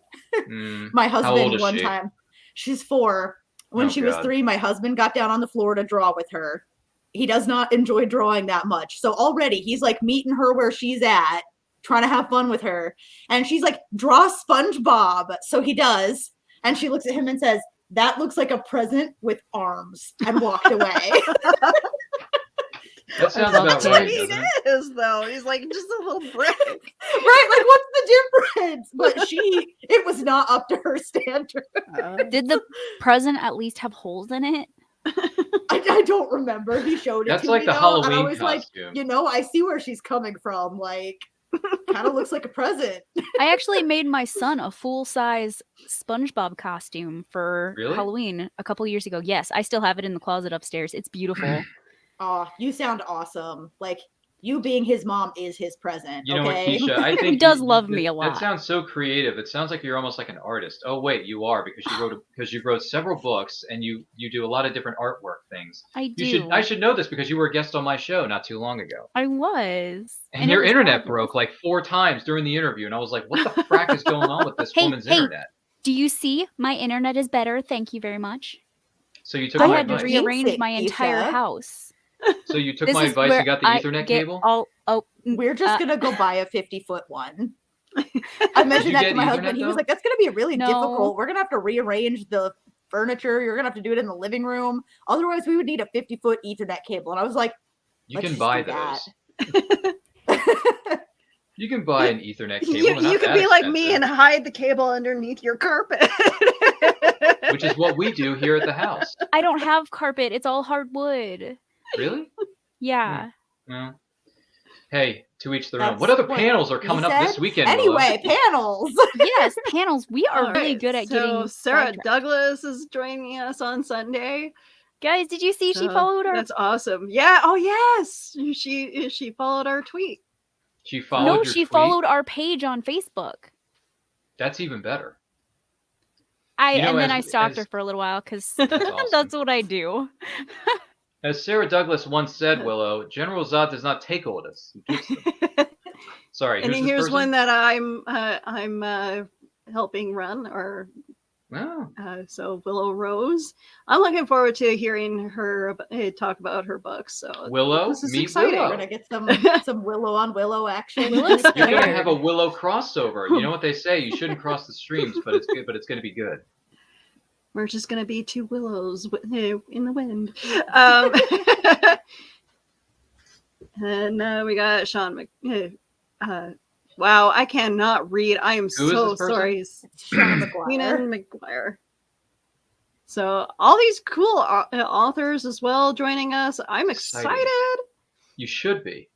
My How old husband is one she? time, she's 4. When Oh, she was God. 3, my husband got down on the floor to draw with her. He does not enjoy drawing that much. So already he's like meeting her where she's at, trying to have fun with her. And she's like, draw SpongeBob. So he does. And she looks at him and says, that looks like a present with arms, and walked away. That sounds about That's right, what he doesn't it? is, though. He's like just a little brick. Right? Like, what's the difference? But it was not up to her standard. Did the present at least have holes in it? I don't remember. He showed it That's to like me, the though, Halloween and I was costume. like, I see where she's coming from. Like, kind of looks like a present. I actually made my son a full-size SpongeBob costume for Really? Halloween a couple years ago. Yes, I still have it in the closet upstairs. It's beautiful. Oh, you sound awesome. Like, you being his mom is his present. You know okay? what, Keisha? I think He does love me a lot. That sounds so creative. It sounds like you're almost like an artist. Oh wait, you are because you wrote several books and you do a lot of different artwork things. I do. I should know this because you were a guest on my show not too long ago. I was. And your internet broke like 4 times during the interview, and I was like, "What the frack is going on with this woman's internet?" Do you see? My internet is better. Thank you very much. So you took I my had to advice. rearrange my entire house. So you took This my is advice where and got the I Ethernet get cable. We're just gonna go buy a 50-foot one. I mentioned that to my husband. He was like, "That's gonna be really difficult. We're gonna have to rearrange the furniture. You're gonna have to do it in the living room. Otherwise, we would need a 50-foot Ethernet cable." And I was like, You "Let's can just buy do that." those. You can buy an Ethernet cable. You they're not could that be like me expensive, and hide the cable underneath your carpet. which is what we do here at the house. I don't have carpet. It's all hardwood. Really? Yeah. Well, hey, to each their own. That's What other what panels are he coming up said. this weekend? Anyway, Willow? panels. Yes, panels. We are All really right, good at so getting Sarah sidetracked. Douglas is joining us on Sunday. Guys, did you see she So followed her? That's awesome. Yeah. Oh yes. She followed our tweet. She followed No, your she tweet? followed our page on Facebook. That's even better. Then I stalked her for a little while because that's what I do. As Sarah Douglas once said, Willow, General Zod does not take orders; he gives them. Sorry, And who's this here's person? one that I'm helping run, or so Willow Rose. I'm looking forward to hearing her talk about her books. So Willow, this is meet exciting. Willow. We're gonna get some Willow on Willow action. You're gonna have a Willow crossover. You know what they say? You shouldn't cross the streams, but it's good. But it's gonna be good. We're just gonna be two willows in the wind. And we got Sean wow, I cannot read. I am so sorry. Sean McGuire. Keenan McGuire. So all these cool authors as well joining us. I'm excited. You should be.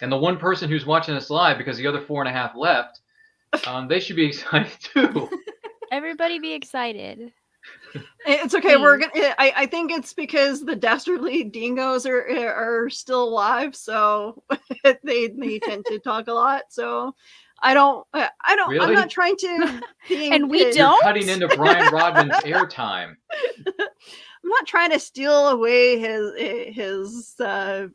And the one person who's watching us live, because the other 4.5 left, they should be excited too. Everybody be excited. It's okay. We're gonna. I think it's because the Dastardly Dingoes are still alive, so they tend to talk a lot. So I don't. Really? I'm not trying to. And we don't. You're cutting into Brian Rodman's airtime. I'm not trying to steal away his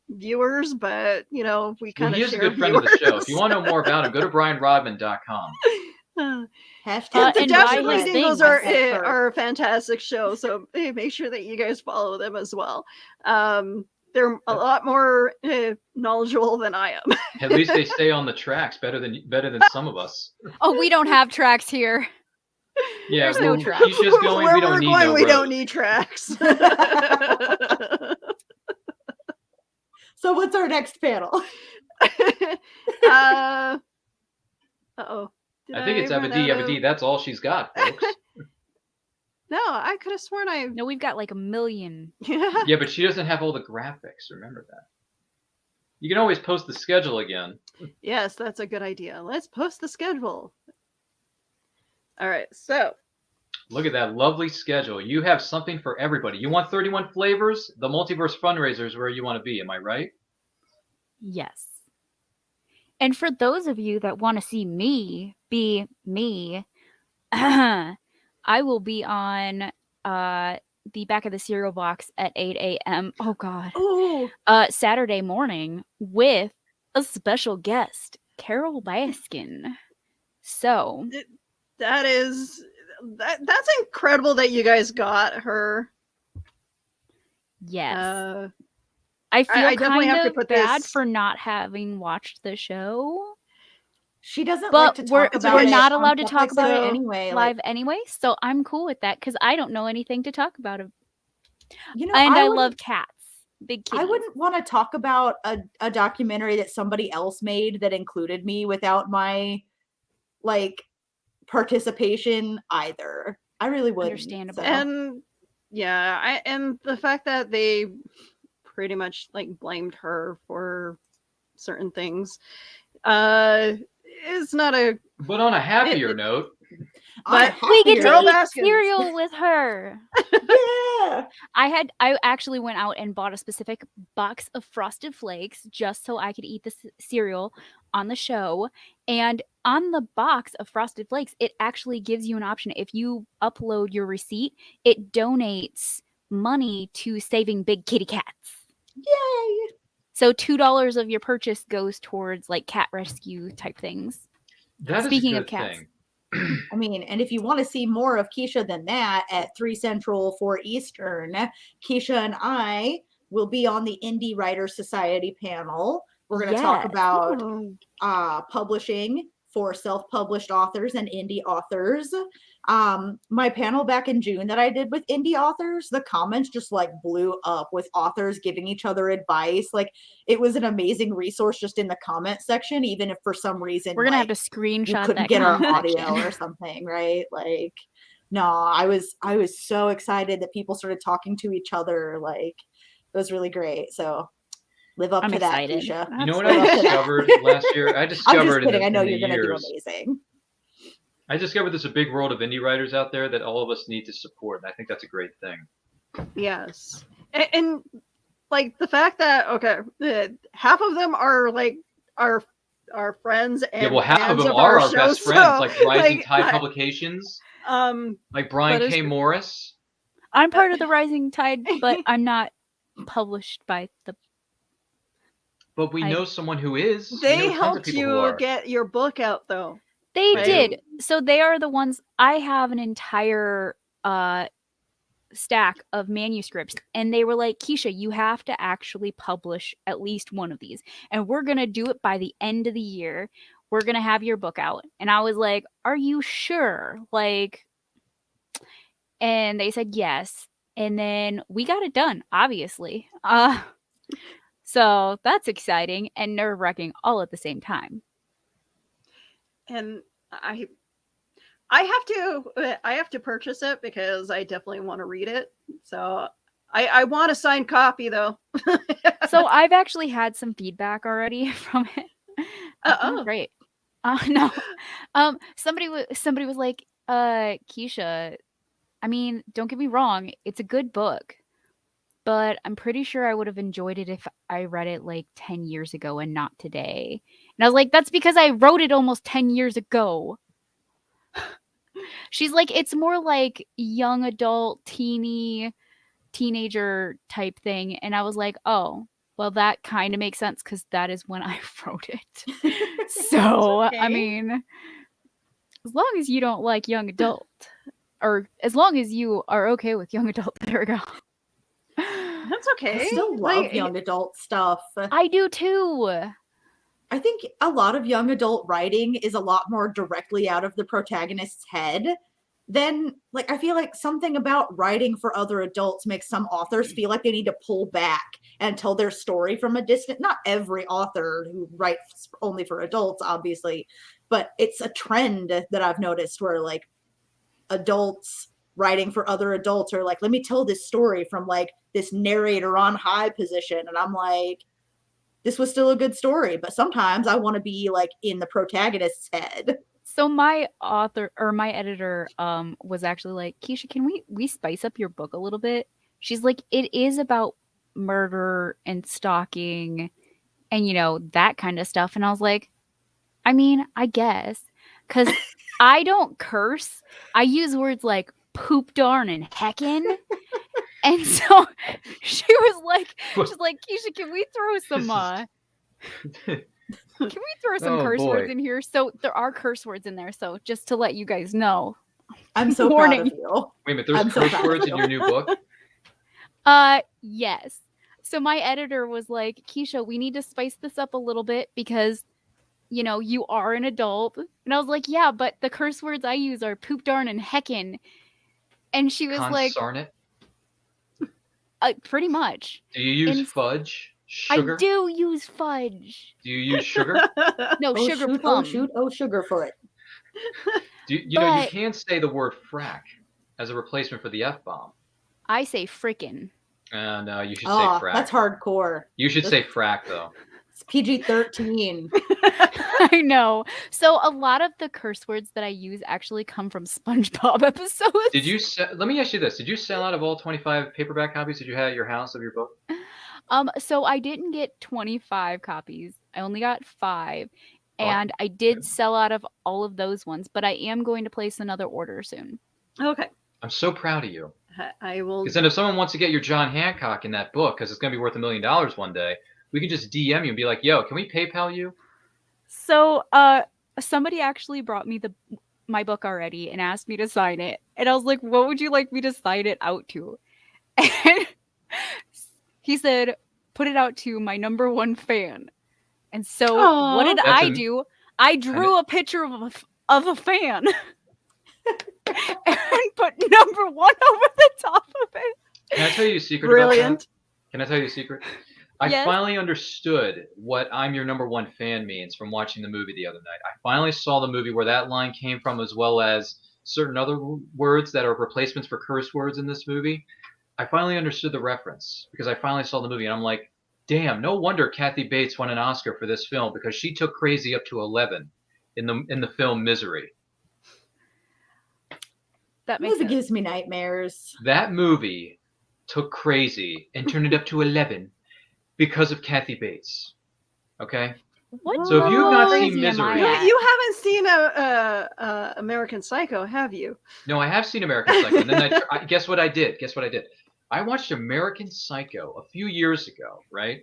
viewers, but you know we kind of. He is a good friend of the show. If you want to know more about him, go to brianrodman.com. Hashtag the Dastardly Dingoes are a fantastic show, so make sure that you guys follow them as well. They're a lot more knowledgeable than I am. At least they stay on the tracks better than some of us. Oh, we don't have tracks here. Yeah, there's no tracks. He's just going. Where we don't we're need going, no we road. don't need tracks. So what's our next panel? Uh-oh. I think it's Abadi. That's all she's got, folks. No, I could have sworn No, we've got like 1 million. Yeah, but she doesn't have all the graphics. Remember that. You can always post the schedule again. Yes, that's a good idea. Let's post the schedule. All right, so. Look at that lovely schedule. You have something for everybody. You want 31 flavors? The Multiverse Funraiser is where you want to be. Am I right? Yes. And for those of you that want to see me be me, I will be on the back of the cereal box at 8 a.m. Oh, God. Ooh. Saturday morning with a special guest, Carol Baskin. So that's incredible that you guys got her. Yes. I feel kind of bad for not having watched the show. She doesn't but like to talk about we're it not on allowed to public talk about it anyway. live anyway, so I'm cool with that because I don't know anything to talk about it. You know, and I love cats. Big kitties. I wouldn't want to talk about a documentary that somebody else made that included me without my participation either. I really wouldn't. Understandable. And yeah, and the fact that they pretty much blamed her for certain things is not a. But on a happier note. But we get to eat cereal with her. Yeah. I actually went out and bought a specific box of Frosted Flakes just so I could eat the cereal on the show. And on the box of Frosted Flakes, it actually gives you an option. If you upload your receipt, it donates money to saving big kitty cats. Yay! So $2 of your purchase goes towards cat rescue type things. Speaking of cats. Thing. I mean, and if you want to see more of Keisha than that at 3 Central, 4 Eastern, Keisha and I will be on the Indie Writers Society panel. We're going to talk about publishing for self-published authors and indie authors. My panel back in June that I did with indie authors, the comments just blew up with authors giving each other advice. It was an amazing resource just in the comment section, even if for some reason we're gonna have to screenshot couldn't that get our comment audio or something, right? No, I was so excited that people started talking to each other. It was really great. So live up to that, Keisha. You know what I discovered last year? I discovered. I'm just kidding. I know you're going to do amazing. I discovered there's a big world of indie writers out there that all of us need to support. And I think that's a great thing. Yes. And the fact that, half of them are our friends. And half of them of are our show, best friends, so, Rising Tide Publications. Like Brian K. Morris? I'm part of the Rising Tide, but I'm not published by the... But we know someone who is. They helped you get your book out, though. They right? did. So they are the ones... I have an entire stack of manuscripts, and they were like, Keisha, you have to actually publish at least one of these, and we're going to do it by the end of the year. We're going to have your book out. And I was like, are you sure? Like... And they said yes. And then we got it done, obviously. So that's exciting and nerve-wracking all at the same time. And I have to purchase it because I definitely want to read it. So I want a signed copy though. So I've actually had some feedback already from it. Oh, great. No. Somebody was like, Keisha, I mean, don't get me wrong, it's a good book, but I'm pretty sure I would have enjoyed it if I read it like 10 years ago and not today. And I was like, that's because I wrote it almost 10 years ago. She's like, it's more like young adult, teenager type thing. And I was like, oh, well, that kind of makes sense because that is when I wrote it. So, okay. I mean, as long as you don't like young adult, or as long as you are okay with young adult, there we go. That's okay. I still love young adult stuff. I do too. I think a lot of young adult writing is a lot more directly out of the protagonist's head than, like, I feel like something about writing for other adults makes some authors feel like they need to pull back and tell their story from a distance. Not every author who writes only for adults, obviously, but it's a trend that I've noticed where, like, adults writing for other adults are like, let me tell this story from like this narrator on high position. And I'm like, this was still a good story, but sometimes I want to be like in the protagonist's head. So my author or my editor was actually like, Keisha, can we spice up your book a little bit? She's like, it is about murder and stalking and, you know, that kind of stuff. And I was like, I mean, I guess, because I don't curse. I use words like poop, darn, and heckin'. And so she's like, Keisha, can we throw some curse words in here? So there are curse words in there. So just to let you guys know. I'm so proud of you. Wait a minute, there's curse words in your new book? Yes. So my editor was like, Keisha, we need to spice this up a little bit because, you know, you are an adult. And I was like, yeah, but the curse words I use are poop, darn, and heckin'. And she was like, pretty much. Do you use fudge? Sugar? I do use fudge. Do you use sugar? No, sugar plum. Sugar for it. You know, you can say the word frack as a replacement for the F-bomb. I say frickin'. No, you should say frack. That's hardcore. You should say frack, though. It's PG-13. I know. So a lot of the curse words that I use actually come from SpongeBob episodes. Did you let me ask you this. Did you sell out of all 25 paperback copies that you had at your house of your book? So I didn't get 25 copies. I only got 5. And I did sell out of all of those ones, but I am going to place another order soon. Okay. I'm so proud of you. I will. Because then if someone wants to get your John Hancock in that book, because it's going to be worth $1 million one day, we can just DM you and be like, yo, can we PayPal you? So somebody actually brought me my book already and asked me to sign it. And I was like, what would you like me to sign it out to? And he said, put it out to my #1 fan. And so what did I do? I drew a picture of a fan and put #1 over the top of it. Can I tell you a secret? Brilliant. About that? Can I tell you a secret? I finally understood what I'm your #1 fan means from watching the movie the other night. I finally saw the movie where that line came from, as well as certain other words that are replacements for curse words in this movie. I finally understood the reference because I finally saw the movie and I'm like, damn, no wonder Kathy Bates won an Oscar for this film because she took crazy up to 11 in the film Misery. That movie gives me nightmares. That movie took crazy and turned it up to 11 because of Kathy Bates. Okay? What? So if you've not seen movie am I Misery, at? You haven't seen American Psycho, have you? no, I have seen American Psycho. And then guess what I did? Guess what I did? I watched American Psycho a few years ago, right?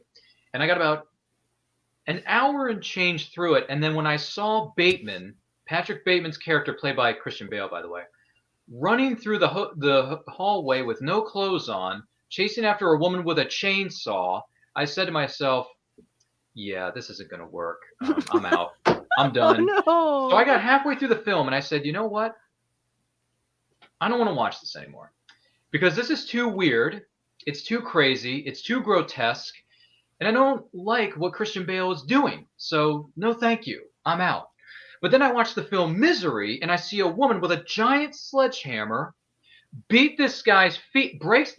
And I got about an hour and change through it. And then when I saw Bateman, Patrick Bateman's character, played by Christian Bale, by the way, running through the hallway with no clothes on, chasing after a woman with a chainsaw, I said to myself, yeah, this isn't going to work. I'm out. I'm done. Oh, no. So I got halfway through the film and I said, you know what? I don't want to watch this anymore. Because this is too weird. It's too crazy. It's too grotesque. And I don't like what Christian Bale is doing. So no thank you. I'm out. But then I watched the film Misery and I see a woman with a giant sledgehammer beat this guy's feet, breaks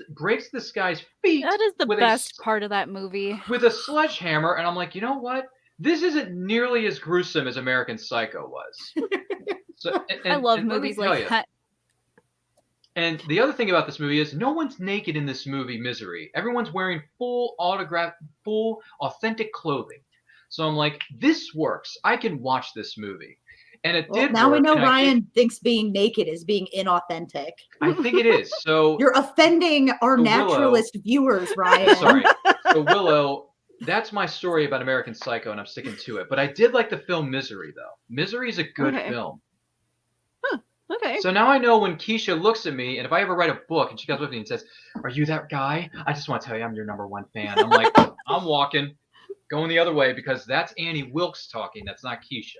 this guy's feet. That is the best part of that movie. With a sledgehammer, and I'm like, you know what? This isn't nearly as gruesome as American Psycho was. So, I love movies like that. And the other thing about this movie is no one's naked in this movie, Misery. Everyone's wearing full authentic clothing. So I'm like, this works. I can watch this movie. And it did now work, we know Ryan thinks being naked is being inauthentic. I think it is. So you're offending our naturalist viewers, Ryan. Sorry. So Willow, that's my story about American Psycho, and I'm sticking to it. But I did like the film Misery, though. Misery is a good film. Huh. Okay. So now I know when Keisha looks at me, and if I ever write a book, and she comes with me and says, "Are you that guy?" I just want to tell you I'm your #1 fan. I'm like, I'm walking, going the other way, because that's Annie Wilkes talking. That's not Keisha.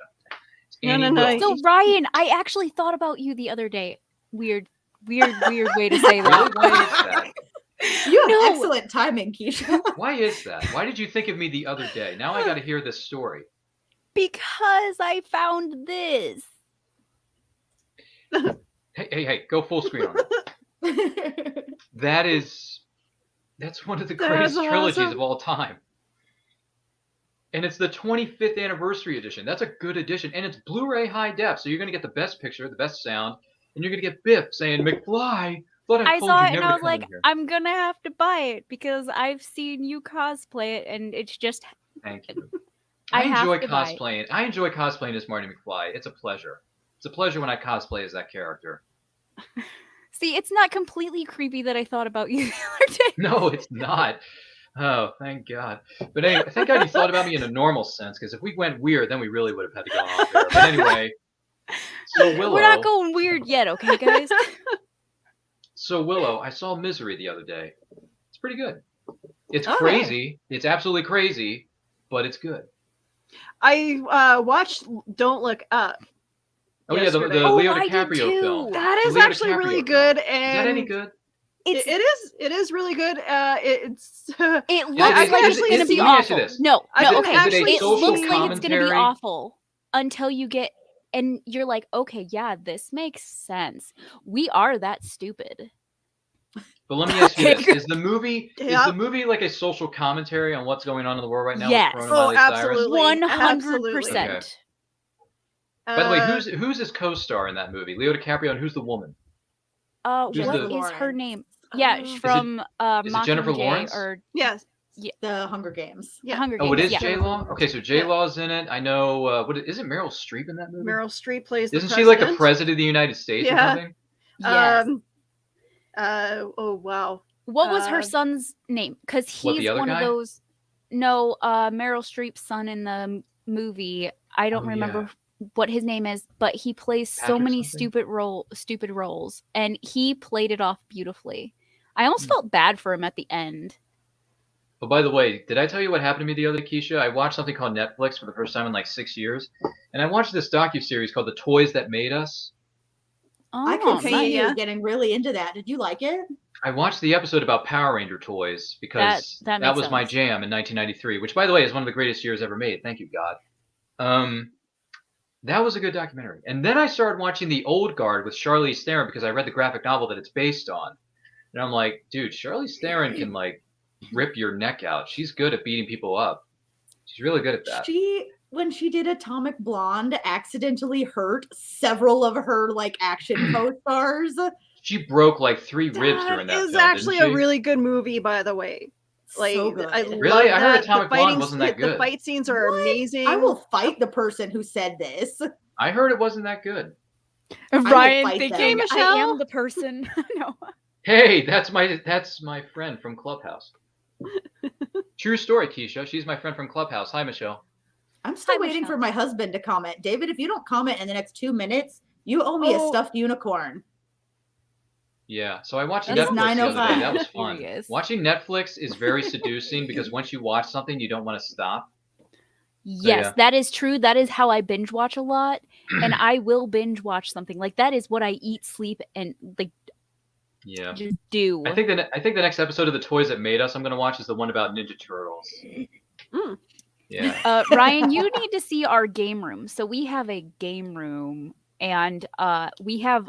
No. So Ryan, I actually thought about you the other day. Weird way to say that. Why is that? You have excellent timing, Keisha. Why is that? Why did you think of me the other day? Now I got to hear this story. Because I found this. Hey, go full screen on that. That's one of the greatest trilogies of all time. And it's the 25th anniversary edition. That's a good edition. And it's Blu-ray high def. So you're going to get the best picture, the best sound, and you're going to get Biff saying, McFly, I saw it and I was like, I'm going to have to buy it because I've seen you cosplay it and it's just... Thank you. I enjoy cosplaying. I enjoy cosplaying as Marty McFly. It's a pleasure. It's a pleasure when I cosplay as that character. See, it's not completely creepy that I thought about you the other day. No, it's not. Oh, thank God. But anyway, thank God you thought about me in a normal sense, because if we went weird, then we really would have had to go off there. But anyway, so Willow... We're not going weird yet, okay, guys? So Willow, I saw Misery the other day. It's pretty good. It's crazy. It's absolutely crazy, but it's good. I watched Don't Look Up. Oh yesterday. Yeah, the Leo DiCaprio film. That is actually really good. And is that any good? It is really good. It looks like it's going to be awful. No, okay. It looks like it's going to be awful until you get, and you're like, okay, yeah, this makes sense. We are that stupid. But let me ask you this: is the movie like a social commentary on what's going on in the world right now? Yes. With absolutely. 100%. By the way, who's his co-star in that movie? Leo DiCaprio, and who's the woman? What is her name? Yeah, from is it Jennifer Lawrence? Or yes, the Hunger Games. Yeah, Hunger Games. Oh, it is J-Law. Okay, so J-Law's in it. I know. Isn't Meryl Streep in that movie? Meryl Streep plays. Isn't she like the president of the United States or something? Yes. Oh wow. What was her son's name? Because he's one of those. No, Meryl Streep's son in the movie. I don't remember what his name is, but he plays so many stupid roles, and he played it off beautifully. I almost felt bad for him at the end. Oh, by the way, did I tell you what happened to me the other day, Keisha? I watched something called Netflix for the first time in like 6 years, and I watched this docuseries called The Toys That Made Us. Oh, I can see you getting really into that. Did you like it? I watched the episode about Power Ranger toys because that was my jam in 1993, which, by the way, is one of the greatest years ever made. Thank you, God. That was a good documentary. And then I started watching The Old Guard with Charlize Theron because I read the graphic novel that it's based on. And I'm like, dude, Charlize Theron can like rip your neck out. She's good at beating people up. She's really good at that. When she did Atomic Blonde, accidentally hurt several of her like action co-stars. She broke like 3 ribs during that film. It's actually a really good movie, by the way. Like, So good. I Really? love I heard that. Atomic The Blonde fighting, wasn't that the good. fight scenes are amazing. I will fight the person who said this. I heard it wasn't that good. Ryan fight thinking them. I am the person. No. Hey, that's my friend from Clubhouse. True story, Keisha. She's my friend from Clubhouse. Hi, Michelle. I'm still Hi, waiting Michelle. for my husband to comment. David, if you don't comment in the next 2 minutes, you owe me a stuffed unicorn. Yeah, so I watched That is Netflix the other day. 9:05. That was Here fun. he is. Watching Netflix is very seducing because once you watch something, you don't want to stop. Yes, yeah. that is true. That is how I binge watch a lot, and I will binge watch something. Like that is what I eat, sleep, and like Yeah. just do. I think the next episode of The Toys That Made Us I'm going to watch is the one about Ninja Turtles. Yeah. Ryan, you need to see our game room. So we have a game room, and we have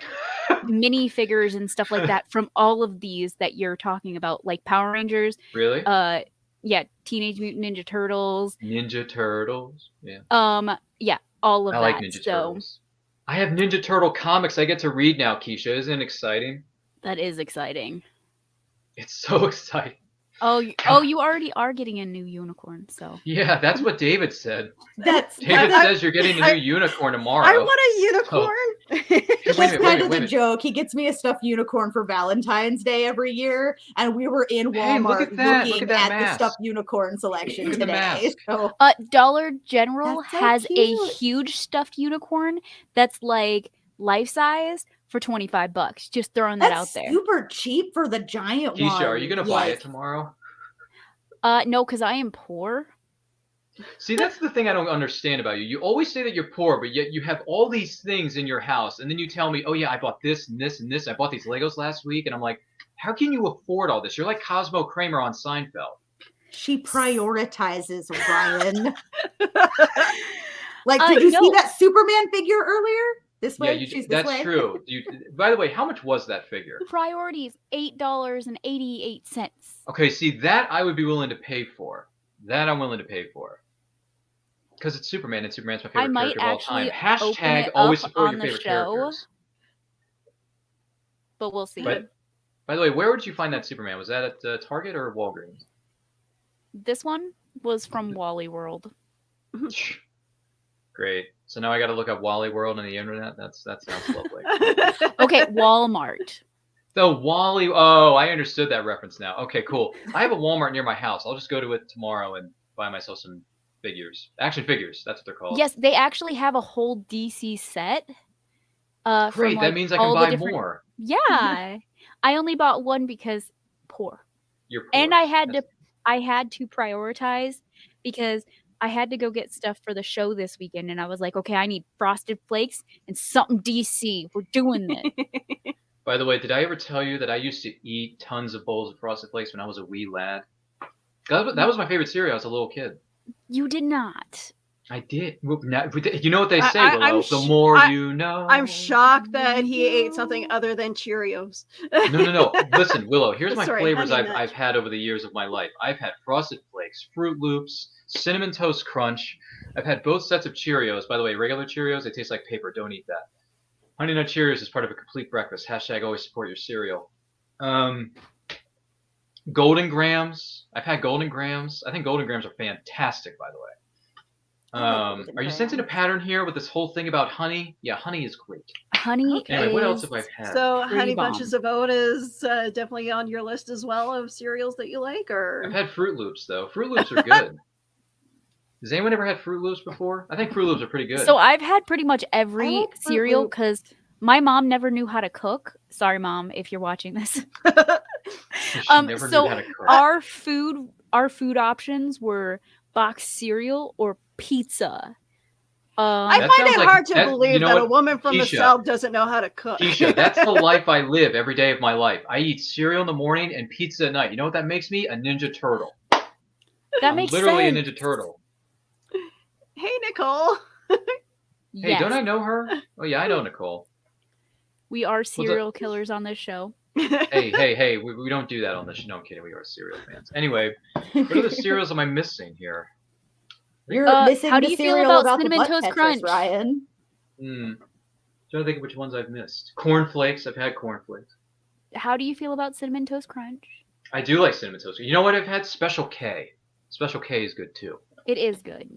mini figures and stuff like that from all of these that you're talking about, like Power Rangers. Really? Yeah, Teenage Mutant Ninja Turtles. Ninja Turtles. Yeah. Yeah, all of I that. like Ninja Turtles. I have Ninja Turtle comics I get to read now, Keisha. Isn't it exciting? That is exciting. It's so exciting. Oh, you already are getting a new unicorn, so. Yeah, that's what David said. David says you're getting a new unicorn tomorrow. I want a unicorn. That's kind of the joke. He gets me a stuffed unicorn for Valentine's Day every year, and we were in Hey, look Walmart at that. Look looking at that at the mask. stuffed unicorn selection Look at the today. mask. So Dollar General That's so has a cute. huge stuffed unicorn that's like life size for $25. Just throwing that that's out there. super cheap for the giant one. Keisha, are you going to buy it tomorrow? No, because I am poor. See, that's the thing I don't understand about you. You always say that you're poor, but yet you have all these things in your house, and then you tell me, oh yeah, I bought this and this and this. I bought these Legos last week, and I'm like, how can you afford all this? You're like Cosmo Kramer on Seinfeld. She prioritizes, Ryan. Like, did you see that Superman figure earlier? This way? Yeah, She's this that's way? true. By the way, how much was that figure? Priorities $8.88. Okay, see, that I would be willing to pay for. That I'm willing to pay for. Because it's Superman, and Superman's my favorite character of all time. Hashtag always support your favorite characters. But we'll see. But, by the way, where would you find that Superman? Was that at Target or Walgreens? This one was from Wally World. Great. So now I got to look up Wally World on the internet. That sounds lovely. Okay, Walmart. The Wally. Oh, I understood that reference now. Okay, cool. I have a Walmart near my house. I'll just go to it tomorrow and buy myself some figures. Action figures. That's what they're called. Yes, they actually have a whole DC set. Great. From, like, that means I can all the buy different- more. Yeah. I only bought one because poor. You're poor. And I had to prioritize because I had to go get stuff for the show this weekend, and I was like, okay, I need Frosted Flakes and something DC. We're doing this. By the way, did I ever tell you that I used to eat tons of bowls of Frosted Flakes when I was a wee lad? That was my favorite cereal as a little kid. You did not. I did. You know what they say, I'm Willow? The more you know. I'm shocked that he ate something other than Cheerios. No. Listen, Willow, here's my Sorry, flavors Honey Nut. I've had over the years of my life. I've had Frosted Flakes, Fruit Loops, Cinnamon Toast Crunch. I've had both sets of Cheerios. By the way, regular Cheerios, they taste like paper. Don't eat that. Honey Nut Cheerios is part of a complete breakfast. Hashtag always support your cereal. Golden Grams. I've had Golden Grams. I think Golden Grams are fantastic, by the way. Are you sensing a pattern here with this whole thing about honey? Yeah, honey is great. Honey Anyway, what else have I had? So, Pretty Honey bomb. Bunches of Oat is definitely on your list as well of cereals that you like, or I've had Fruit Loops though. Fruit Loops are good. Has anyone ever had Fruit Loops before? I think Fruit Loops are pretty good. So I've had pretty much every like Fruit cereal Loops. because my mom never knew how to cook. Sorry, Mom, if you're watching this. She never knew how to cook. our food options were boxed cereal or pizza. I That find sounds it like- hard to that- believe you know that a what? woman from the Keisha. South doesn't know how to cook. Keisha, that's the life I live every day of my life. I eat cereal in the morning and pizza at night. You know what that makes me? A Ninja Turtle. That makes literally sense. a Ninja Turtle. Hey, Nicole. Hey, Yes, don't I know her? Oh yeah, I know Nicole. we are serial killers on this show. Hey, we don't do that on this show. No, I'm kidding. We are cereal fans. Anyway, what other cereals am I missing here? You're missing how the do you feel cereal about the Cinnamon butt Toast Tetris, Crunch? Ryan. Trying to think of which ones I've missed. Corn Flakes. I've had Corn Flakes. How do you feel about Cinnamon Toast Crunch? I do like Cinnamon Toast. You know what? I've had Special K. Special K is good too. It is good.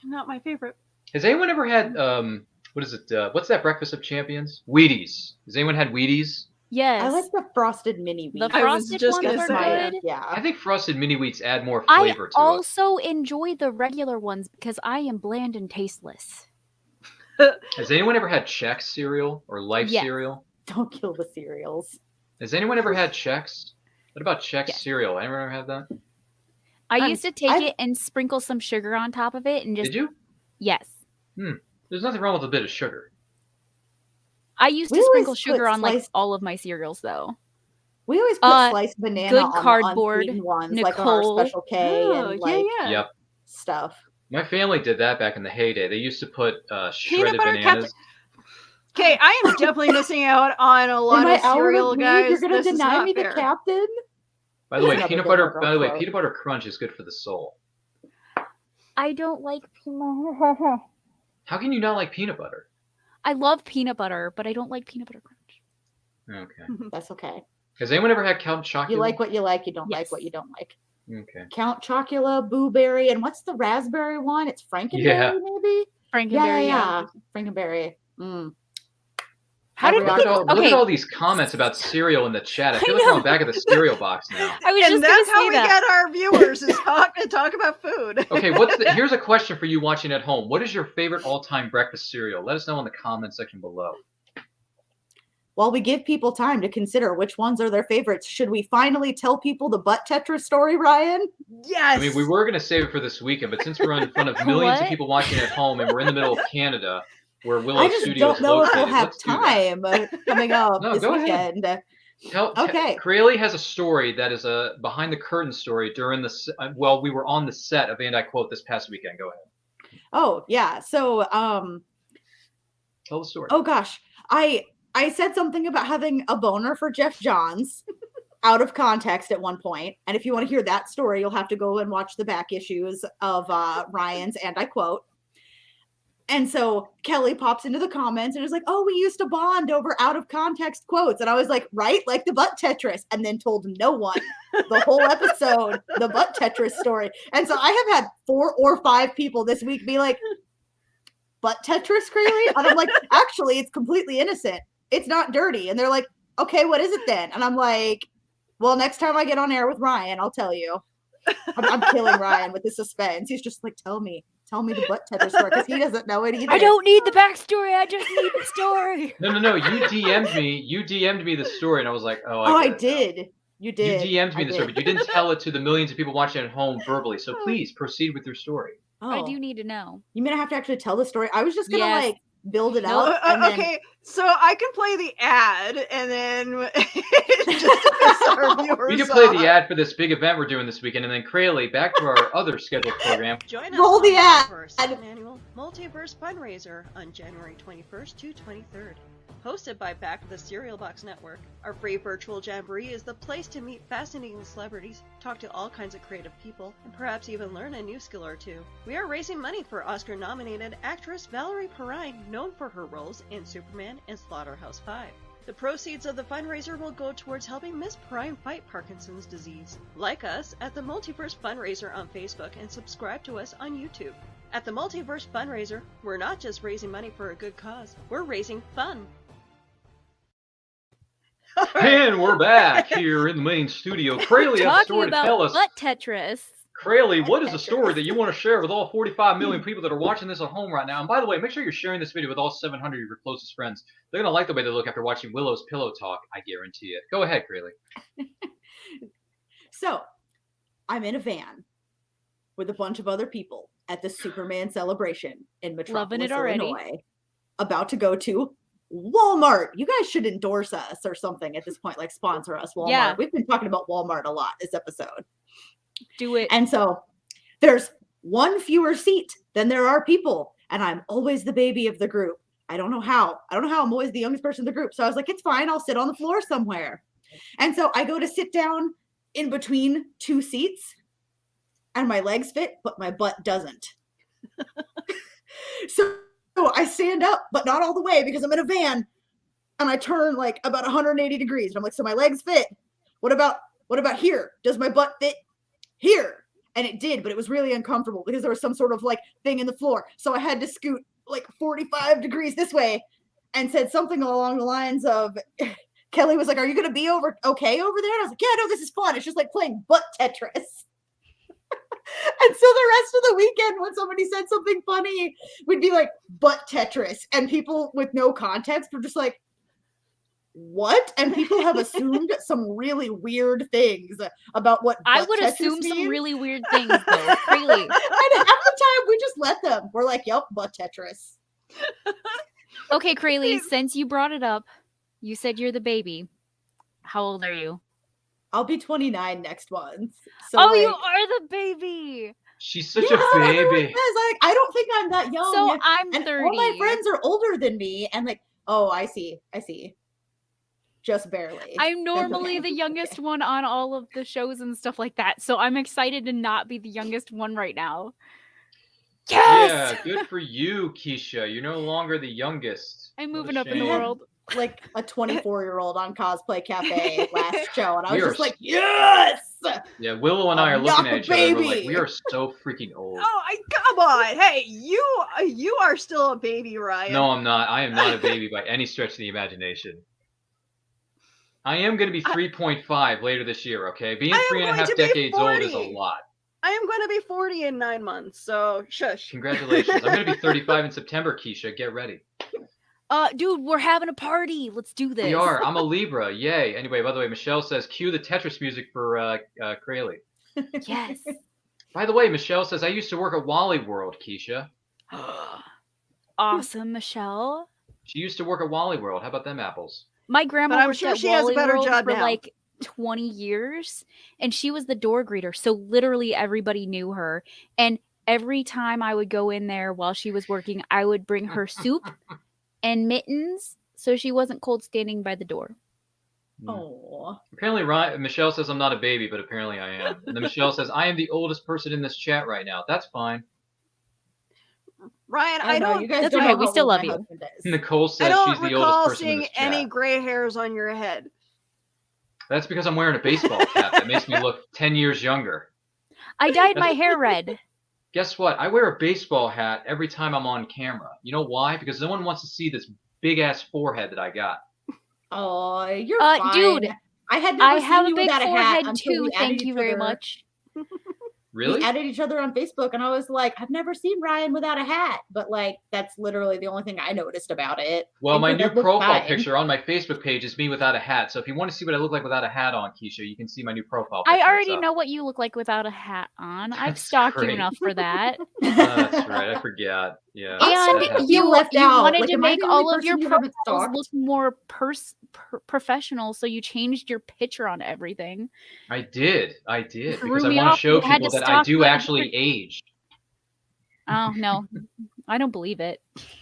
Not my favorite. Has anyone ever had what is it? What's that breakfast of champions? Wheaties. Has anyone had Wheaties? Yes. I like the frosted mini wheat. The frosted ones are good. Yeah. I think frosted mini wheats add more flavor to I also enjoy the regular ones because I am bland and tasteless. Has anyone ever had Chex cereal or Life cereal? Don't kill the cereals. Has anyone ever had Chex? What about Chex cereal? Anyone ever had that? I used to take it and sprinkle some sugar on top of it and just. Did you? Yes. There's nothing wrong with a bit of sugar. I used to sprinkle sugar on like all of my cereals though. We always put sliced banana good on cardboard, the unsweetened ones, Nicole. like on our Special K and like Yep. stuff. My family did that back in the heyday. They used to put shredded bananas. Okay, I am definitely missing out on a lot of cereal, guys. You're gonna This is deny not me fair. the captain? By the way, Another peanut Gilmore butter. By the way, Girls peanut butter crunch is good for the soul. I don't like peanut. How can you not like peanut butter? I love peanut butter, but I don't like peanut butter crunch. Okay. That's okay. Has anyone ever had Count Chocula? You like what you like, you don't like what you don't like. Okay. Count Chocula, Boo Berry, and what's the raspberry one? It's Frankenberry, Yeah. maybe? Frankenberry, yeah. Frankenberry. Mm. How did look at all these comments about cereal in the chat. I feel like we're on back of the cereal box now. I was And just that's gonna how say we that. get our viewers is talk about food. Okay, here's a question for you watching at home. What is your favorite all-time breakfast cereal? Let us know in the comment section below. While we give people time to consider which ones are their favorites, should we finally tell people the butt Tetris story, Ryan? Yes. I mean, we were going to save it for this weekend, but since we're in front of millions of people watching at home and we're in the middle of Canada, where Willow I just Studios don't know located, if we'll have let's do that. time coming up No, this go ahead. weekend. Okay. Crayley has a story that is a behind the curtain story during the we were on the set of And I Quote this past weekend. Go ahead. Oh, yeah. So, tell the story. Oh gosh, I said something about having a boner for Jeff Johns out of context at one point. And if you want to hear that story, you'll have to go and watch the back issues of Ryan's And I Quote. And so Kelly pops into the comments and is like, oh, we used to bond over out of context quotes. And I was like, right, like the butt Tetris, and then told no one the whole episode, the butt Tetris story. And so I have had 4 or 5 people this week be like, butt Tetris, Crayley? And I'm like, actually, it's completely innocent. It's not dirty. And they're like, okay, what is it then? And I'm like, well, next time I get on air with Ryan, I'll tell you. I'm killing Ryan with the suspense. He's just like, tell me the butt Tetris story, because he doesn't know it either. I don't need the backstory. I just need the story. No. You DM'd me the story, and I was like, I did. You did. You DM'd me the story, but you didn't tell it to the millions of people watching at home verbally. So please proceed with your story. I do need to know. You mean I have to actually tell the story? I was just gonna Yes. build it up. And then... Okay, so I can play the ad and then just piss our viewers We can play off. the ad for this big event we're doing this weekend, and then Crayley, back to our other scheduled program. Join us Roll on the ad. Multiverse, an annual Multiverse Funraiser on January 21st to 23rd. Hosted by Back of the Cereal Box Network, our free virtual jamboree is the place to meet fascinating celebrities, talk to all kinds of creative people, and perhaps even learn a new skill or two. We are raising money for Oscar-nominated actress Valerie Perrine, known for her roles in Superman and Slaughterhouse-5. The proceeds of the fundraiser will go towards helping Miss Perrine fight Parkinson's disease. Like us at the Multiverse Funraiser on Facebook and subscribe to us on YouTube. At the Multiverse Funraiser, we're not just raising money for a good cause, we're raising fun. And we're back here in the main studio. Crayley has a Talking story to about tell us. butt Tetris. Crayley, what is the story that you want to share with all 45 million people that are watching this at home right now? And by the way, make sure you're sharing this video with all 700 of your closest friends. They're going to like the way they look after watching Willow's Pillow Talk, I guarantee it. Go ahead, Crayley. So, I'm in a van with a bunch of other people at the Superman celebration in Loving Metropolis, it already. Illinois. About to go to Walmart. You guys should endorse us or something at this point, like sponsor us, Walmart. Yeah. We've been talking about Walmart a lot this episode. Do it. And so there's one fewer seat than there are people. And I'm always the baby of the group. I don't know how. I'm always the youngest person in the group. So I was like, it's fine. I'll sit on the floor somewhere. And so I go to sit down in between 2 seats and my legs fit, but my butt doesn't. So I stand up, but not all the way because I'm in a van, and I turn like about 180 degrees. And I'm like, so my legs fit. What about what about here? Does my butt fit here? And it did, but it was really uncomfortable because there was some sort of like thing in the floor. So I had to scoot like 45 degrees this way and said something along the lines of, Kelly was like, are you going to be okay over there? And I was like, yeah, no, this is fun. It's just like playing butt Tetris. And so the rest of the weekend, when somebody said something funny, we'd be like, butt Tetris. And people with no context were just like, what? And people have assumed some really weird things about what I would Tetris assume some means. really weird things, though. Really. And half the time, we just let them. We're like, yep, butt Tetris. Okay, Krayley, since you brought it up, you said you're the baby. How old are you? I'll be 29 next month. So oh, like, you are the baby. She's such a baby. I don't think I'm that young. So I'm and 30. All my friends are older than me. And like, oh, I see. Just barely. I'm normally the youngest one on all of the shows and stuff like that. So I'm excited to not be the youngest one right now. Yes! Yeah, good for you, Keisha. You're no longer the youngest. I'm moving up in the world. Like a 24-year-old on Cosplay Cafe last show, and I was We just are like, yes! Yeah, Willow and I are I'm looking not at each a other and we're baby. like, we are so freaking old. Oh, come on. Hey, you are still a baby, Ryan. No, I'm not. I am not a baby by any stretch of the imagination. I am going to be 3.5 later this year, okay? Being 3.5 decades old is a lot. I am going to be 40 in 9 months, so shush. Congratulations. I'm going to be 35 in September, Keisha. Get ready. Dude, we're having a party. Let's do this. We are. I'm a Libra. Yay. Anyway, by the way, Michelle says, cue the Tetris music for Krayley. Yes. By the way, Michelle says, I used to work at Wally World, Keisha. Awesome, Michelle. She used to work at Wally World. How about them apples? My grandma But I'm worked sure at she has a Wally better World job for now. like 20 years, and she was the door greeter. So literally everybody knew her. And every time I would go in there while she was working, I would bring her soup and mittens so she wasn't cold standing by the door. Oh. Apparently, Michelle says I'm not a baby, but apparently I am. And then Michelle says, I am the oldest person in this chat right now. That's fine. Ryan, I know, you guys That's don't okay. know We how still old love my you. husband is. Nicole I says don't she's the recall oldest person in seeing this chat. any gray hairs on your head. That's because I'm wearing a baseball cap that makes me look 10 years younger. I dyed my hair red. Guess what? I wear a baseball hat every time I'm on camera. You know why? Because no one wants to see this big-ass forehead that I got. Oh, you're fine. Dude, I had never I seen have a you big without a hat forehead until too. we added Thank you each very other. much. Really? We added each other on Facebook, and I was like, I've never seen Ryan without a hat. But like, that's literally the only thing I noticed about it. Well, my new It looked profile fine. picture on my Facebook page is me without a hat. So if you want to see what I look like without a hat on, Keisha, you can see my new profile picture. I already It's up. know what you look like without a hat on. I've That's stalked you great. enough for that. That's right. I forgot. Yeah. I'm And sorry to you feel left out. wanted Like, to am I make the only all of your person you haven't profiles stalked? look more professional, so you changed your picture on everything. I did because Threw I me want off. to show You had people to that I stalk do my actually age. Oh no, I don't believe it.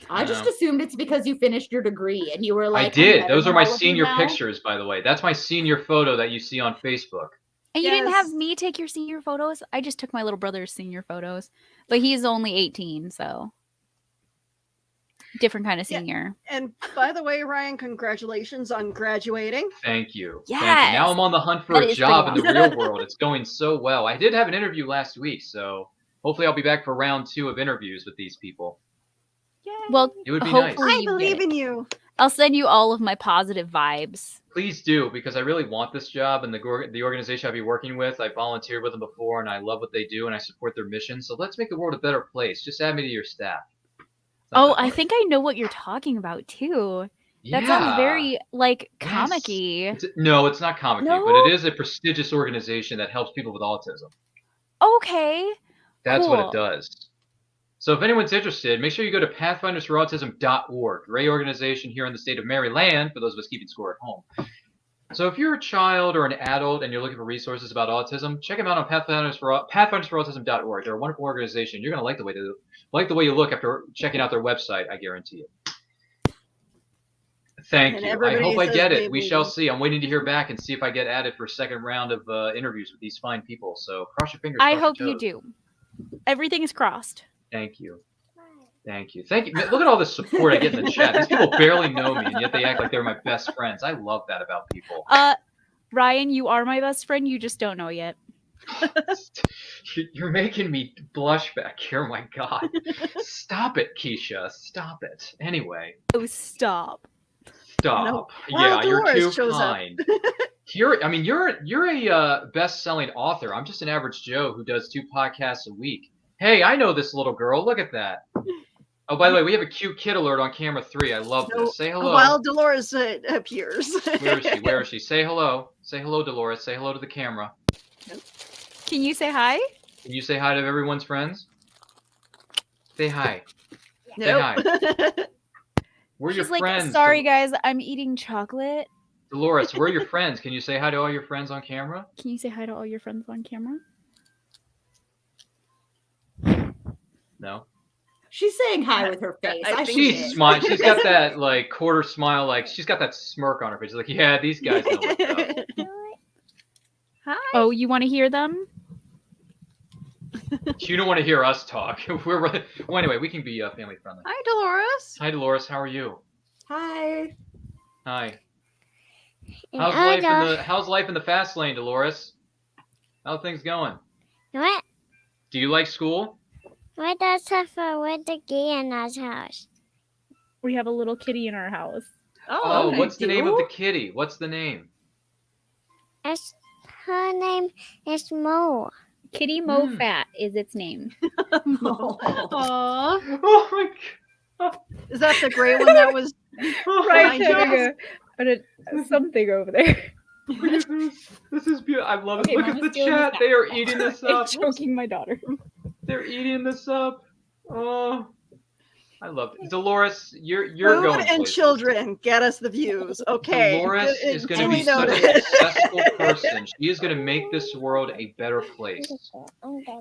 I just assumed it's because you finished your degree and you were like, I I'm did. better Those are than my all of you senior now. pictures, by the way. That's my senior photo that you see on Facebook. And you didn't have me take your senior photos? I just took my little brother's senior photos. But he's only 18, so different kind of senior. And by the way, Ryan, congratulations on graduating. Thank you. Yes. Thank you. Now I'm on the hunt for That a is job in pretty the awesome. real world. It's going so well. I did have an interview last week, so hopefully I'll be back for round 2 of interviews with these people. Well, It would be nice. hopefully I you believe get in it. you. I'll send you all of my positive vibes. Please do, because I really want this job, and the organization I'll be working with, I volunteered with them before, and I love what they do, and I support their mission. So let's make the world a better place. Just add me to your staff. Oh, I think I know what you're talking too. That sounds Yeah. very like Yes. comic-y. No, it's not comic, No? but it is a prestigious organization that helps people with autism. Okay. That's what Cool. it does. So if anyone's interested, make sure you go to pathfindersforautism.org, great organization here in the state of Maryland, for those of us keeping score at home. So if you're a child or an adult and you're looking for resources about autism, check them out on pathfindersforautism.org. They're a wonderful organization. You're going to like the way you look after checking out their website, I guarantee you. Thank And you. I everybody hope I says get they it. We believe shall you. see. I'm waiting to hear back and see if I get added for a second round of interviews with these fine people. So cross your fingers. I cross your hope you toes. do. Everything is crossed. Thank you. Thank you. Thank you. Look at all the support I get in the chat. These people barely know me, and yet they act like they're my best friends. I love that about people. Ryan, you are my best friend. You just don't know yet. You're making me blush back here. My God. Stop it, Keisha. Stop it. Anyway. Oh, stop. Stop. No. Yeah, Well, you're Dolores too shows up. kind. You're a best-selling author. I'm just an average Joe who does 2 podcasts a week. Hey, I know this little girl. Look at that. Oh, by the way, we have a cute kid alert on camera 3. I love this. Say hello. While Dolores appears. Where is she? Where is she? Say hello. Say hello, Dolores. Say hello to the camera. Can you say hi? Can you say hi to everyone's friends? Say hi. Nope. Say hi. We're your She's like, friends. sorry guys, I'm eating chocolate. Dolores, we're your friends. Can you say hi to all your friends on camera? Can you say hi to all your friends on camera? No. She's saying hi with her face. I think She's smiling. She's got that like quarter smile, like she's got that smirk on her face. She's like, yeah, these guys know what's up. Hi. Oh, you want to hear them? You don't want to hear us talk. Well, anyway, we can be family friendly. Hi, Dolores. Hi, Dolores. How are you? Hi. Hi. How's life in the fast lane, Dolores? How are things going? What? Do you like school? What does suffer with the key in our house? We have a little kitty in our house. Oh, what's the name of the kitty? What's the name? Her name is Mo. Kitty Mo Fat is its name. Aww. Oh my God. Is that the gray one that was Right behind you? Something over there. This is beautiful. I love it. Okay, Look at Mama's the doing chat. this They now. are eating this up. It's choking my daughter. They're eating this up. Oh, I love it. Dolores, you're Food going and places. children get us the views. Okay. Dolores is going to Duly be such a noted. successful person. She is going to make this world a better place.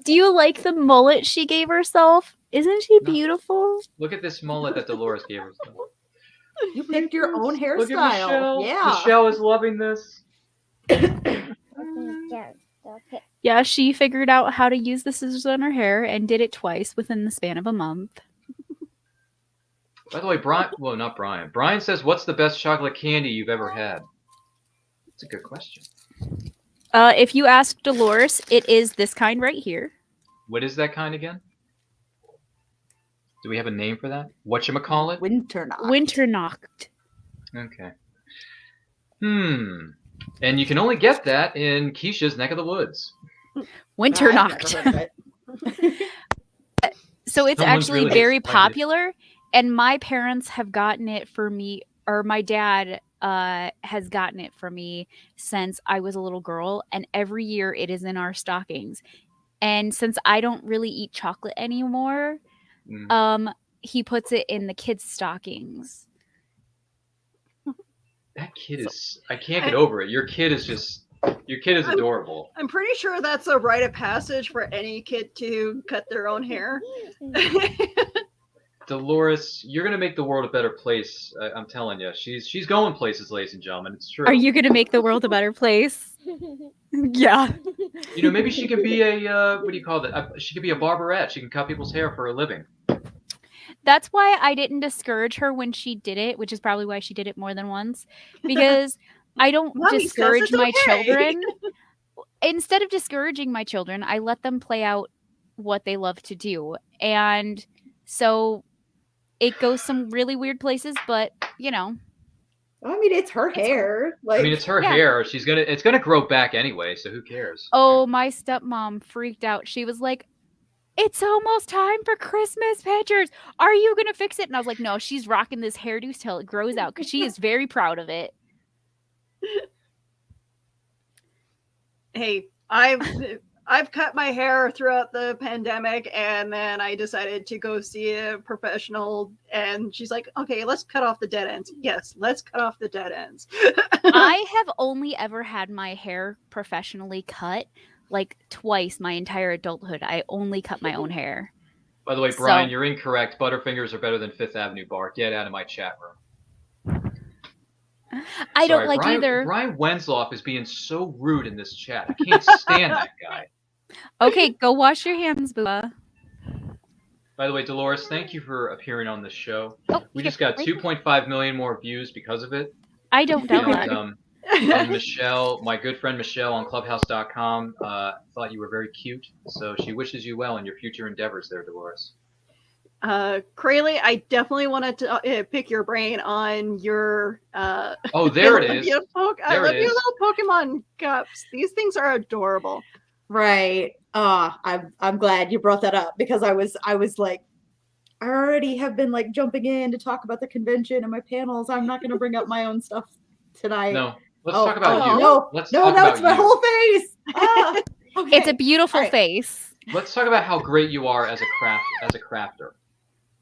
Do you like the mullet she gave herself? Isn't she beautiful? Look at this mullet that Dolores gave herself. You picked your own Look at hairstyle. Michelle. Yeah. Michelle is loving this. Yeah, she figured out how to use the scissors on her hair and did it twice within the span of a month. By the way, not Brian. Brian says, what's the best chocolate candy you've ever had? That's a good question. If you ask Dolores, it is this kind right here. What is that kind again? Do we have a name for that? Whatchamacallit? Winternacht. Winternacht. Okay. And you can only get that in Keisha's neck of the woods. Winternacht. So it's Someone's actually really very excited. popular, and my parents have gotten it for me, or my dad has gotten it for me since I was a little girl, and every year it is in our stockings. And since I don't really eat chocolate anymore, he puts it in the kids' stockings. That kid is... I can't get over it. Your kid is adorable. I'm pretty sure that's a rite of passage for any kid to cut their own hair. Dolores, you're going to make the world a better place. I'm telling you. She's going places, ladies and gentlemen. It's true. Are you going to make the world a better place? Yeah. You know, maybe she could be a... what do you call that? She could be a barberette. She can cut people's hair for a living. That's why I didn't discourage her when she did it, which is probably why she did it more than once. Because I don't Mommy discourage says it's my okay. children. Instead of discouraging my children, I let them play out what they love to do. And so it goes some really weird places, but, you know. I mean, it's her hair. Like, I mean, it's her hair. It's gonna grow back anyway, so who cares? Oh, my stepmom freaked out. She was like, it's almost time for Christmas pictures. Are you going to fix it? And I was like, no, she's rocking this hairdo till it grows out because she is very proud of it. Hey, I've cut my hair throughout the pandemic, and then I decided to go see a professional, and she's like, okay, let's cut off the dead ends. Yes, let's cut off the dead ends. I have only ever had my hair professionally cut like twice my entire adulthood. I only cut my own hair. By the way, Brian, you're incorrect. Butterfingers are better than Fifth Avenue Bar. Get out of my chat room. I don't like either. Brian Wensloff is being so rude in this chat. I can't stand that guy. Okay, go wash your hands, Bua. By the way, Dolores, thank you for appearing on this show. Oh, we just got 2.5 million more views because of it. I don't doubt that. And Michelle, my good friend Michelle on Clubhouse.com, thought you were very cute, so she wishes you well in your future endeavors there, Dolores. Crayley, I definitely wanted to pick your brain on your oh, there it is. I love your little Pokemon cups. These things are adorable. Right. I'm glad you brought that up because I was like, I already have been like jumping in to talk about the convention and my panels. I'm not going to bring up my own stuff tonight. No, let's talk about you. No, let's no, talk no, about it's my you. whole face. Okay. It's a beautiful face. Let's talk about how great you are as a crafter.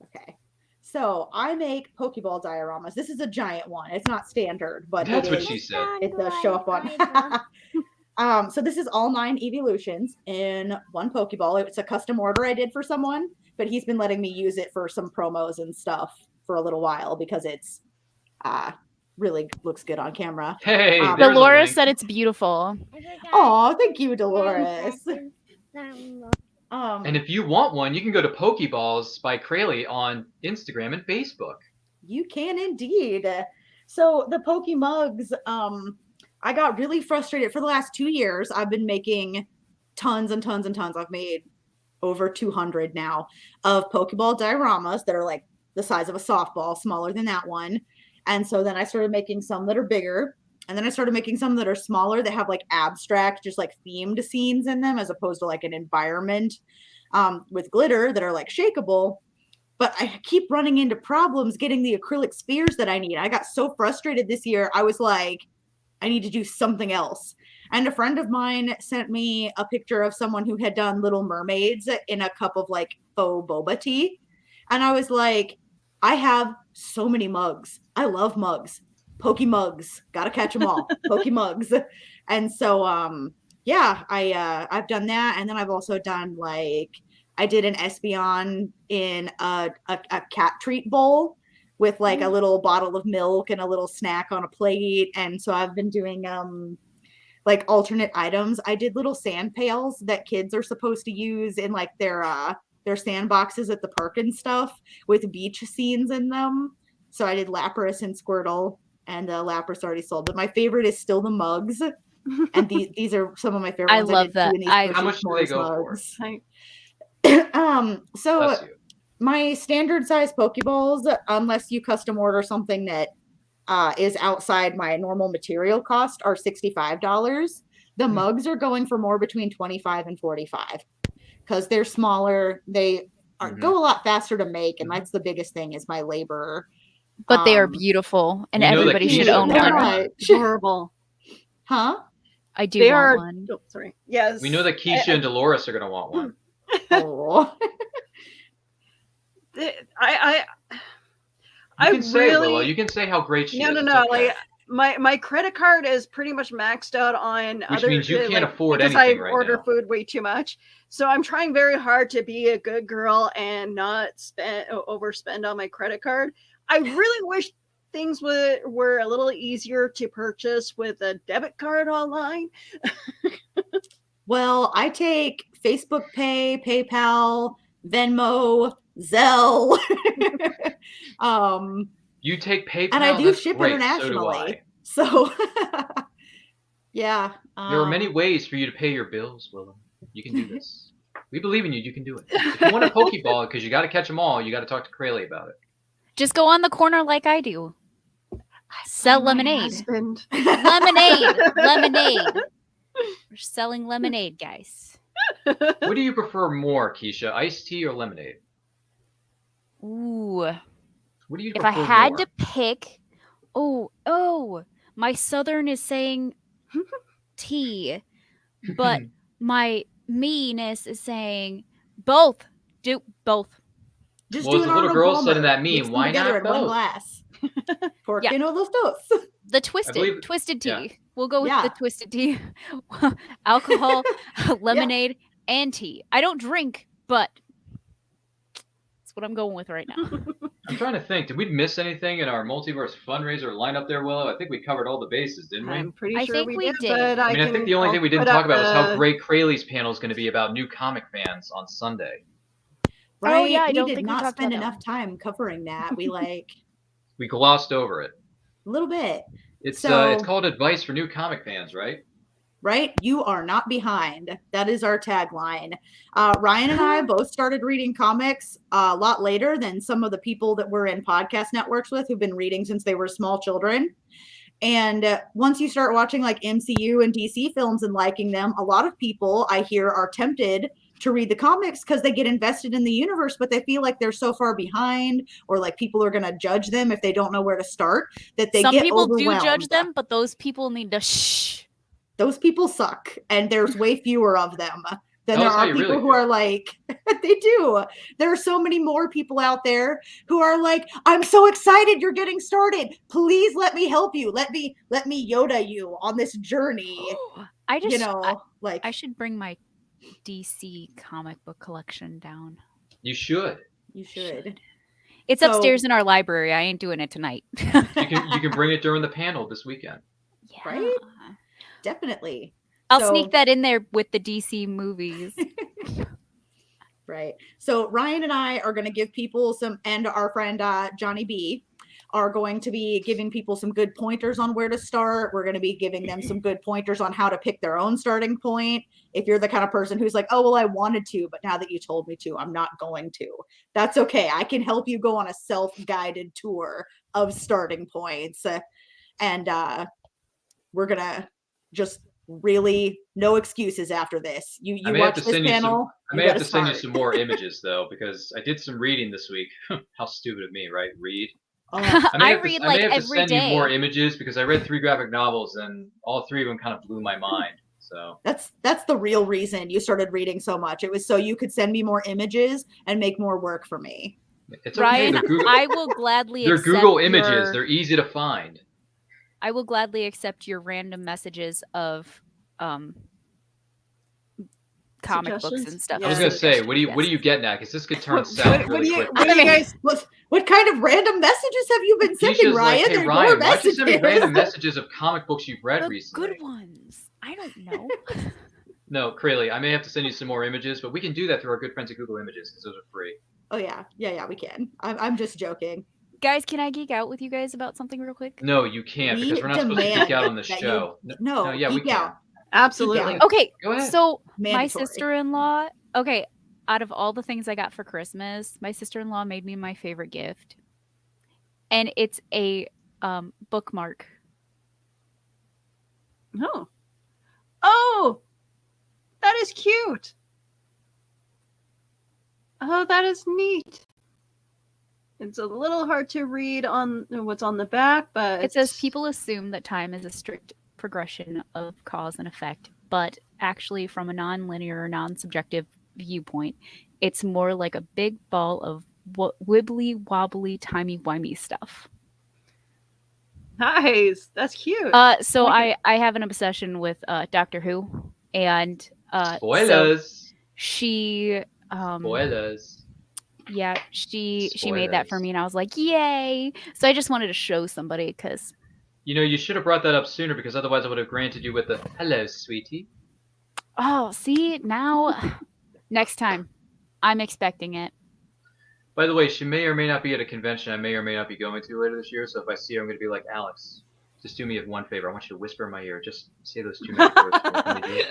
Okay. So I make Pokeball Dioramas. This is a giant one. It's not standard, but that's what she said. It does show up on. So this is all 9 evolutions in one Pokeball. It's a custom order I did for someone, but he's been letting me use it for some promos and stuff for a little while because it's really looks good on camera. Hey, Dolores said it's beautiful. Oh, thank you, Dolores. And if you want one, you can go to Pokeballs by Crayley on Instagram and Facebook. You can indeed. So the Pokey Mugs, I got really frustrated for the last 2 years. I've been making tons and tons and tons. I've made over 200 now of Pokeball Dioramas that are like the size of a softball, smaller than that one. And so then I started making some that are bigger. And then I started making some that are smaller that have like abstract, just like themed scenes in them as opposed to like an environment with glitter that are like shakeable. But I keep running into problems getting the acrylic spheres that I need. I got so frustrated this year. I was like, I need to do something else. And a friend of mine sent me a picture of someone who had done Little Mermaids in a cup of like faux boba tea. And I was like, I have so many mugs. I love mugs. Pokey Mugs. Gotta catch them all. Pokey Mugs. And so, yeah, I've done that. And then I've also done like, I did an Espeon in a cat treat bowl with like a little bottle of milk and a little snack on a plate. And so I've been doing like alternate items. I did little sand pails that kids are supposed to use in like their sandboxes at the park and stuff with beach scenes in them. So I did Lapras and Squirtle, and Lapras already sold. But my favorite is still the mugs. And these are some of my favorite I ones. love that. How much do they go mugs. So my standard size Pokeballs, unless you custom order something that is outside my normal material cost, are $65. The mugs are going for more between $25 and $45 because they're smaller. They go a lot faster to make, and that's the biggest thing is my labor. But they are beautiful, and everybody should own one. Horrible. Huh? I do want one. Oh, sorry. Yes. We know that Keisha and Dolores are going to want one. Oh. I You can say, really, Willow, you can say how great she is. No. Okay. Like my credit card is pretty much maxed out on Which means you can't afford because anything I right order now. food way too much. So I'm trying very hard to be a good girl and not overspend on my credit card. I really wish things were a little easier to purchase with a debit card online. Well, I take Facebook Pay, PayPal, Venmo, Zelle. You take PayPal, and I do that's ship great. internationally. So do So, yeah. I. There are many ways for you to pay your bills, Willow. You can do this. We believe in you. You can do it. If you want a Pokeball, because you got to catch them all, you got to talk to Crayley about it. Just go on the corner like I do. Sell lemonade. Husband. Lemonade. We're selling lemonade, guys. What do you prefer more, Keisha? Iced tea or lemonade? Ooh. What do you If prefer I had more? to pick, my Southern is saying tea, but my me-ness is saying both. Do both. Just Well, do as an the little Arnold girl Palmer. said in that Mix meme, them why together not in one both? glass? ¿Por Yeah. qué no los dos? The twisted tea. yeah. We'll go with Yeah. the twisted tea. Alcohol, lemonade, and tea. I don't drink, but that's what I'm going with right now. I'm trying to think. Did we miss anything in our Multiverse Funraiser lineup there, Willow? I think we covered all the bases, didn't we? I'm pretty I sure think we we did. did. But I mean, I think the only thing we didn't talk about was how great Crayley's panel is going to be about new comic fans on Sunday. Right? Oh, yeah, I we don't did think we not talked spend about that enough time covering that. We We glossed over it. a little bit. It's So- it's called Advice for New Comic Fans, right? Right? You are not behind. That is our tagline. Ryan and I both started reading comics a lot later than some of the people that we're in podcast networks with who've been reading since they were small children. And once you start watching like MCU and DC films and liking them, a lot of people I hear are tempted to read the comics because they get invested in the universe, but they feel like they're so far behind, or like people are going to judge them if they don't know where to start, that they Some get people do overwhelmed. judge them, but those people need to shh. Those people suck, and there's way fewer of them than Tell there us how are you people really who are like, they do. There are so many more people out there who are like, I'm so excited you're getting started. Please let me help you. Let me Yoda you on this journey. I just, like I should bring my DC comic book collection down. You should. You should. It's So- upstairs in our library. I ain't doing it tonight. You can bring it during the panel this weekend. Right? Definitely. I'll So- sneak that in there with the DC movies. Right. So Ryan and I are going to give people some, and our friend Johnny B are going to be giving people some good pointers on where to start. We're going to be giving them some good pointers on how to pick their own starting point. If you're the kind of person who's like, oh, well, I wanted to, but now that you told me to, I'm not going to. That's okay. I can help you go on a self-guided tour of starting points. And we're going to just really no excuses after this. You watch this panel. I may have to send you some more images though, because I did some reading this week. How stupid of me, right? Read. I read like I may have to every send day. you more images because I read 3 graphic novels and all 3 of them kind of blew my mind. So That's the real reason you started reading so much. It was so you could send me more images and make more work for me. it's okay. Ryan, They're Google, I will gladly they're accept Google images. your- They're easy to find. I will gladly accept your random messages of comic books Suggestions? and stuff. I was gonna say, what are you getting at? Because this could turn south really quick. What do you guys? What kind of random messages have you been sending, Keisha's Ryan? like, hey They're Ryan, your why don't you send me messages. random messages of comic books you've read The recently? good ones. I don't know. No, Crayley, I may have to send you some more images, but we can do that through our good friends at Google Images because those are free. Oh yeah, we can. I'm just joking. Guys, can I geek out with you guys about something real quick? No, you can't because We we're not supposed to demand geek out on the that show. No, yeah, we geek can. out. Absolutely. Okay, Go ahead. so my Mandatory. sister-in-law, okay, out of all the things I got for Christmas, my sister-in-law made me my favorite gift. And it's a bookmark. Oh, that is cute. Oh, that is neat. It's a little hard to read on what's on the back, but It says people assume that time is a strict progression of cause and effect, but actually from a non-linear, non-subjective viewpoint, it's more like a big ball of wibbly wobbly timey-wimey stuff. nice. That's cute. So I have an obsession with Doctor Who, and so Spoilers. she Spoilers. yeah, she made that for me, and I was like, yay! So I just wanted to show somebody because You know, you should have brought that up sooner because otherwise I would have granted you with the hello, sweetie. oh, see now next time I'm expecting it. By the way, she may or may not be at a convention I may or may not be going to later this year. So if I see her, I'm going to be like, Alex, just do me one favor. I want you to whisper in my ear. Just say those 2 magic words. Can you do it?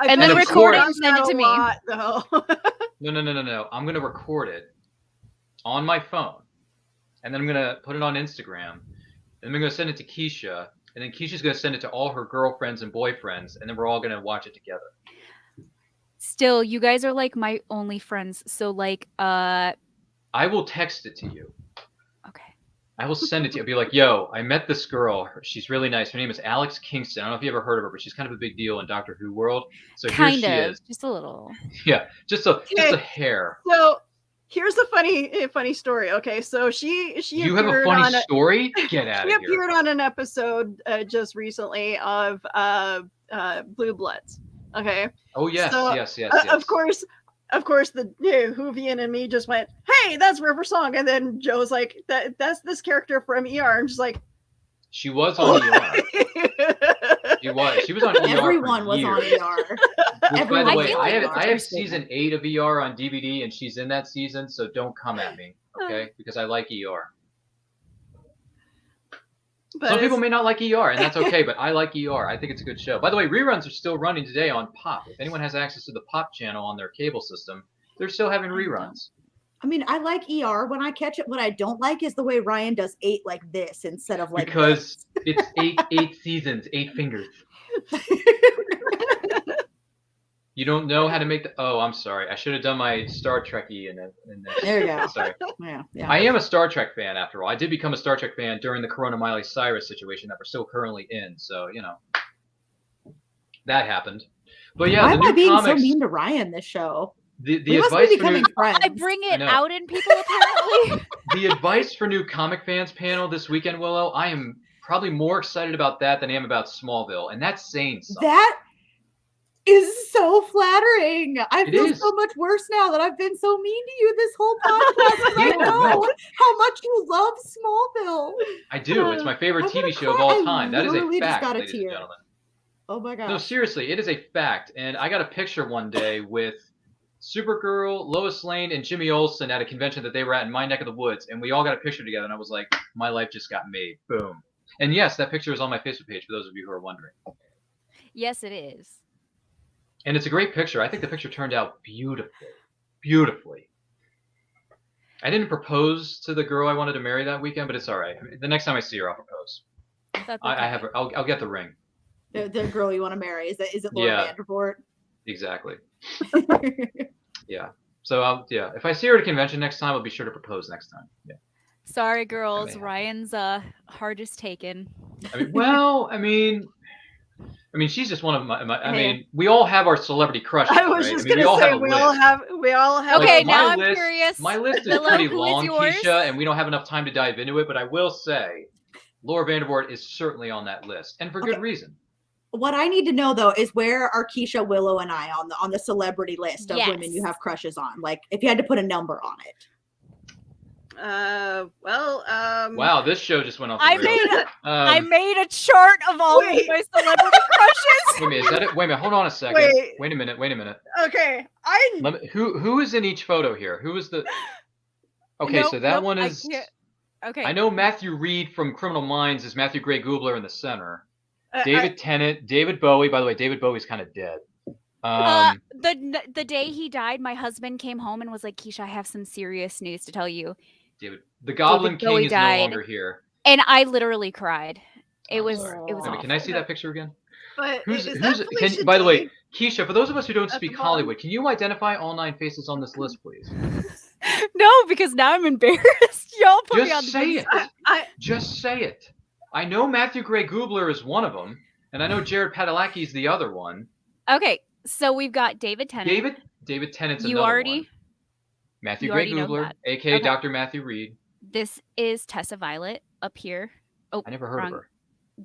And then of record it and course- send it to me. though. No. I'm going to record it on my phone. And then I'm going to put it on Instagram. And I'm going to send it to Keisha. And then Keisha's going to send it to all her girlfriends and boyfriends. And then we're all going to watch it together. Still, you guys are like my only friends. So like, I will text it to you. Okay. I will send it to you. I'll be like, yo, I met this girl. She's really nice. Her name is Alex Kingston. I don't know if you ever heard of her, but she's kind of a big deal in Doctor Who world. So here kind she of, is. just a little. Yeah, just a hair. So here's the funny story. Okay, so she You have a appeared funny on story? Get out she of here. appeared on an episode just recently of Blue Bloods. Okay. Oh yes, So, yes. Of course, the Whovian and me just went, "Hey, that's River Song," and then Joe's like, "That's this character from ER." I'm just like, She was on ER. She was on ER. Everyone for was years. on ER. Which, by the way, Everyone was I on have ER. season 8 of ER on DVD, and she's in that season. So don't come at me, okay? Because I like ER. Some people may not like ER, and that's okay, but I like ER. I think it's a good show. By the way, reruns are still running today on Pop. If anyone has access to the Pop channel on their cable system, they're still having reruns. I mean, I like ER when I catch it. What I don't like is the way Ryan does 8 like this instead of like because it's eight seasons, 8 fingers. You don't know how to make the. Oh, I'm sorry. I should have done my Star Trek-y in this. There you go. Sorry. Yeah. I am a Star Trek fan, after all. I did become a Star Trek fan during the Corona Miley Cyrus situation that we're still currently in. So, that happened. But yeah, why the am new I being comics. so mean to Ryan this show? The we must advice be for becoming new, friends. I bring it know. out in people apparently. The advice for new comic fans panel this weekend, Willow. I am probably more excited about that than I am about Smallville, and that's saying something. That is so flattering. I It feel is. so much worse now that I've been so mean to you this whole podcast. 'Cause I Yeah, know no. how much you love Smallville. I do. It's my favorite I'm TV gonna show of cry. all I time. That is a literally just fact, got a ladies and tear. gentlemen. Oh my gosh. No, seriously, it is a fact. And I got a picture one day with Supergirl, Lois Lane, and Jimmy Olsen at a convention that they were at in my neck of the woods. And we all got a picture together, and I was like, my life just got made. Boom. And yes, that picture is on my Facebook page for those of you who are wondering. Yes, it is. And it's a great picture. I think the picture turned out beautifully. Beautifully. I didn't propose to the girl I wanted to marry that weekend, but it's all right. I mean, the next time I see her, I'll propose. I have her. I'll get the ring. The girl you want to marry is it Laura Yeah. Vandervoort? Exactly. Yeah. So if I see her at a convention next time, I'll be sure to propose next time. Yeah. Sorry, girls. Ryan's heart is taken. I mean, she's just one of my. I mean, we all have our celebrity crushes. I was right? just I mean, gonna say we all have. we all have. Okay, Like, now I'm list, curious. My list is Willow, pretty who is long, yours? Keisha, and we don't have enough time to dive into it. But I will say, Laura Vandervoort is certainly on that list, and for good reason. What I need to know though is where are Keisha, Willow, and I on the celebrity list of women you have crushes on? Like, if you had to put a number on it. Wow, this show just went off the I rails. I made a chart of all of my celebrity crushes. Wait a minute, is that it? Wait a minute, hold on a second. Wait a minute. Okay, Who is in each photo here? Who is the? Okay, so that one is. Okay. I know Matthew Reed from Criminal Minds is Matthew Gray Goobler in the center. David Tennant, David Bowie. By the way, David Bowie's kind of dead. The day he died, my husband came home and was like, "Keisha, I have some serious news to tell you." The Goblin David King Bowie is died. no longer here. And I literally cried. It was awful. Can I see that picture again? But By the way, Keisha, for those of us who don't speak Hollywood, can you identify all 9 faces on this list, please? No, because now I'm embarrassed. Y'all put me on Just the say big it. Just say it. I know Matthew Gray Goobler is one of them, and I know Jared Padalecki is the other one. Okay, so we've got David Tennant. David Tennant's You another already. one. Matthew You Gray already know Goobler, that. aka Okay. Dr. Matthew Reed. This is Tessa Violet up here. Oh, I never heard of her.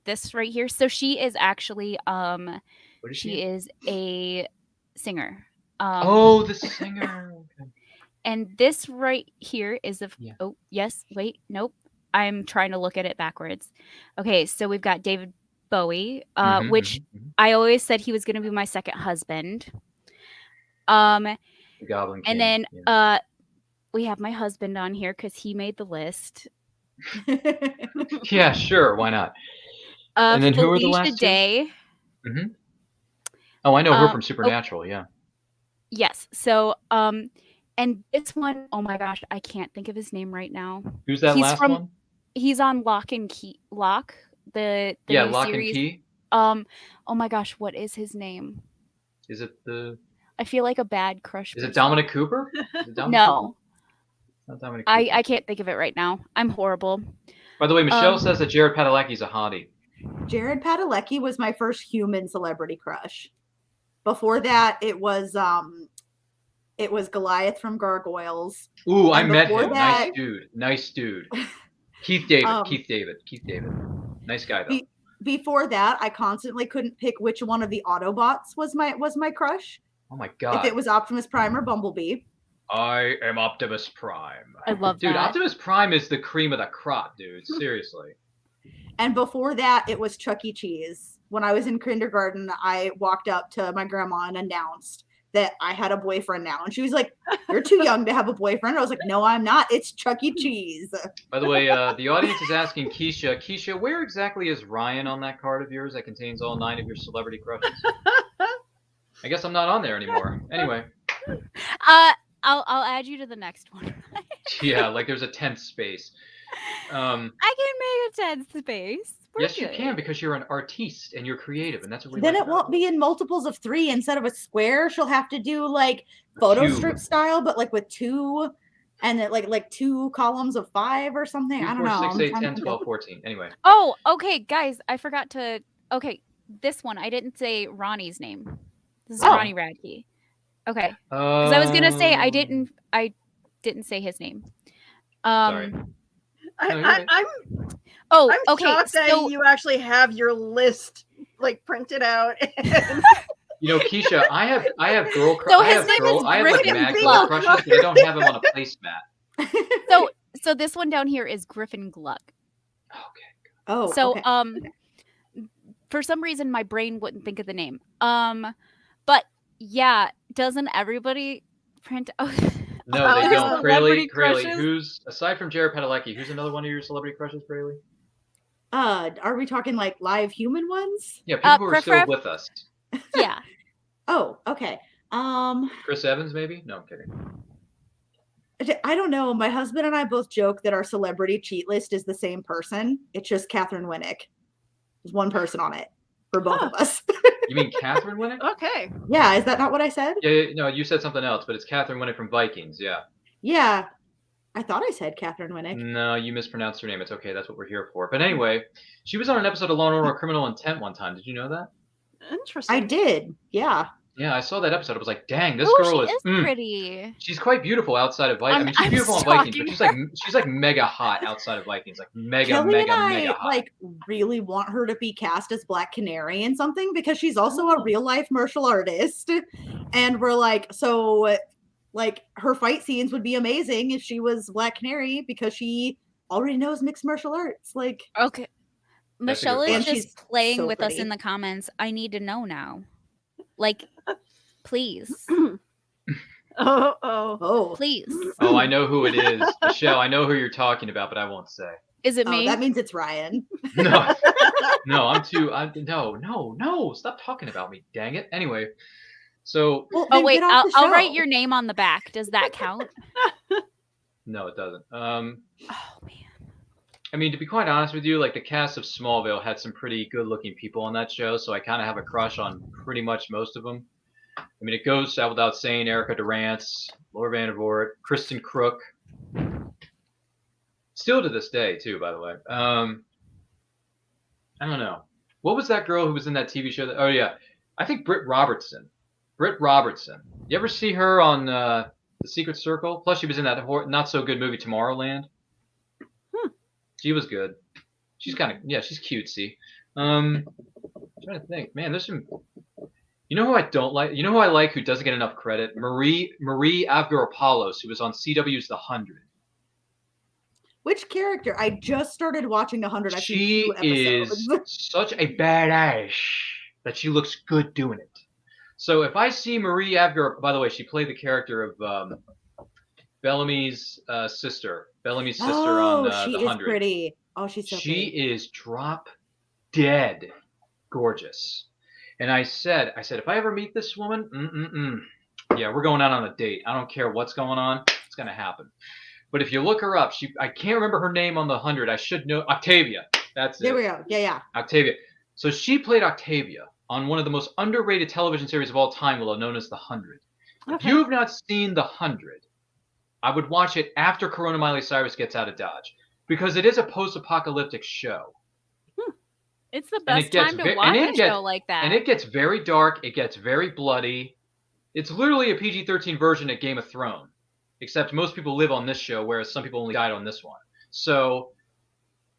This right here. So she is actually What is she is a singer. Oh, the singer. Okay. And this right here is oh yes, wait, nope. I'm trying to look at it backwards. Okay, so we've got David Bowie, which I always said he was going to be my second husband. The Goblin King. And then we have my husband on here because he made the list. Yeah, sure, why not? And then who are the Felicia last two? Day. Mm-hmm. Oh, I know her from Supernatural. Yeah. Yes. So, and this one, oh my gosh, I can't think of his name right now. Who's that last one? He's on Lock and Key. Lock. The new Lock series. and Key. Oh my gosh, what is his name? Is it the? I feel like a bad crush. Is it Dominic Cooper? Is it Dominic No. Cooper? It's not Dominic Cooper. I can't think of it right now. I'm horrible. By the way, Michelle says that Jared Padalecki's a hottie. Jared Padalecki was my first human celebrity crush. Before that, it was Goliath from Gargoyles. Ooh, I And met before him. that- Nice dude. Keith David. Nice guy though. Before that, I constantly couldn't pick which one of the Autobots was my crush. Oh my god. If it was Optimus Prime or Bumblebee. I am Optimus Prime. I love dude, that. Optimus Prime is the cream of the crop, dude. Seriously. And before that, it was Chuck E. Cheese. When I was in kindergarten, I walked up to my grandma and announced that I had a boyfriend now. And she was like, you're too young to have a boyfriend. I was like, no, I'm not. It's Chuck E. Cheese. By the way, the audience is asking Keisha, where exactly is Ryan on that card of yours that contains all 9 of your celebrity crushes? I guess I'm not on there anymore. Anyway. I'll add you to the next one. Yeah, like there's a 10th space. I can make a 10th space. Yes, you can, because you're an artiste and you're creative, and that's what we Then like it won't be in multiples of 3 instead of a square. She'll have to do like photo strip style, but like with 2 and then like 2 columns of 5 or something. 2, I 4, don't know. 6, 8, 10, 12, 14. Anyway. Oh, okay, guys, I forgot to. Okay, this one I didn't say Ronnie's name. This is Ronnie Radke. Okay, because I was gonna say I didn't say his name. Sorry. I'm okay. shocked that you actually have your list like printed out. You know, Keisha, I have girl crushes. So his name is I have like Griffin mad girl Gluck. crushes, but I don't have them on a placemat. So this one down here is Griffin Gluck. Okay. Oh. So okay. For some reason my brain wouldn't think of the name. But yeah, doesn't everybody print out? No, they don't. Crayley, who's aside from Jared Padalecki, who's another one of your celebrity crushes, Crayley? Are we talking like live human ones? Yeah, people who are still with us. Yeah. Oh, okay. Chris Evans, maybe? No, I'm kidding. I don't know. My husband and I both joke that our celebrity cheat list is the same person. It's just Catherine Winnick. There's one person on it for both of us. You mean Catherine Winnick? Okay. Yeah, is that not what I said? Yeah, no, you said something else, but it's Catherine Winnick from Vikings, yeah. Yeah. I thought I said Catherine Winnick. No, you mispronounced her name. It's okay. That's what we're here for. But anyway, she was on an episode of Law & Order Criminal Intent one time. Did you know that? Interesting. I did. Yeah. Yeah, I saw that episode. I was like, dang, this girl is pretty. She's quite beautiful outside of Vikings. I mean, she's beautiful on Vikings, but she's like mega hot outside of Vikings. Like mega hot. Like really want her to be cast as Black Canary in something because she's also a real life martial artist. And we're like, so like her fight scenes would be amazing if she was Black Canary because she already knows mixed martial arts. Like okay. Michelle is just playing so with pretty. us in the comments. I need to know now. Like, please. Oh. Please. Oh, I know who it is. Michelle, I know who you're talking about, but I won't say. Is it me? That means it's Ryan. No, no, stop talking about me, dang it. Anyway, so. Well, wait, I'll write your name on the back. Does that count? No, it doesn't. Oh, man. I mean, to be quite honest with you, like the cast of Smallville had some pretty good-looking people on that show, so I kind of have a crush on pretty much most of them. I mean, it goes out without saying, Erica Durance, Laura Vandervoort, Kristen Crook. Still to this day, too, by the way. I don't know. What was that girl who was in that TV show? Oh, yeah. I think Britt Robertson. You ever see her on The Secret Circle? Plus, she was in that not-so-good movie Tomorrowland. She was good. She's kind of, she's cutesy. I'm trying to think. Man, there's some... You know who I don't like? You know who I like who doesn't get enough credit? Marie Avgeropoulos, who was on CW's The 100. Which character? I just started watching The 100. She is such a badass that she looks good doing it. So if I see Marie Avgeropoulos... By the way, she played the character of Bellamy's sister. Bellamy's sister on The 100. She is pretty. Oh, she's so She pretty. is drop dead gorgeous. And I said, if I ever meet this woman, yeah, we're going out on a date. I don't care what's going on. It's going to happen. But if you look her up, I can't remember her name on The 100. I should know. Octavia. That's it. There we go. Yeah. Octavia. So she played Octavia on one of the most underrated television series of all time, known as The 100. Okay. If you have not seen The 100, I would watch it after Corona Miley Cyrus gets out of Dodge because it is a post-apocalyptic show. It's the best time to watch a show like that. And it gets very dark. It gets very bloody. It's literally a PG-13 version of Game of Thrones, except most people live on this show, whereas some people only died on this one. So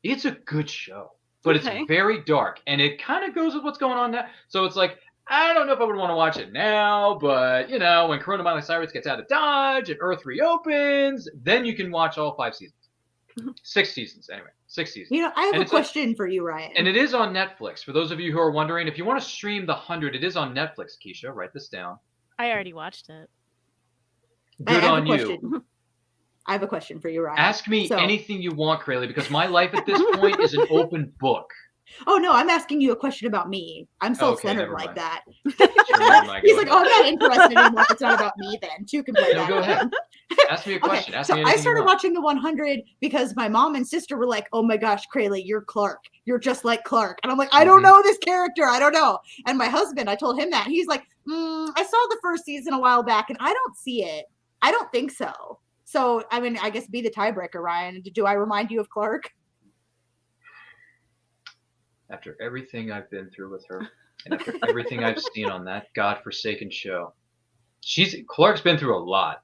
it's a good show, but it's very dark, and it kind of goes with what's going on now. So it's like, I don't know if I would want to watch it now, but, when Corona Miley Cyrus gets out of Dodge and Earth reopens, then you can watch all 5 seasons. 6 seasons, anyway. 6 seasons. I have a question for you, Ryan. And it is on Netflix. For those of you who are wondering, if you want to stream The 100, it is on Netflix, Keisha. Write this down. I already watched it. Good on you. I have a question for you, Ryan. Ask me anything you want, Crayley, because my life at this point is an open book. Oh no, I'm asking you a question about me. I'm self-centered never like mind. that. Sure, He's like, oh, I'm not interested anymore if it's not about me then. Two can play that. Go ahead. Ask me a question. Ask so me I anything started you want. watching the 100 because my mom and sister were like, oh my gosh, Crayley, you're Clark. You're just like Clark. And I'm like, I don't know this character. I don't know. And my husband, I told him that. He's like, I saw the first season a while back and I don't see it. I don't think so. So, I mean, I guess be the tiebreaker, Ryan. Do I remind you of Clark? After everything I've been through with her, and after everything I've seen on that godforsaken show, Clark's been through a lot.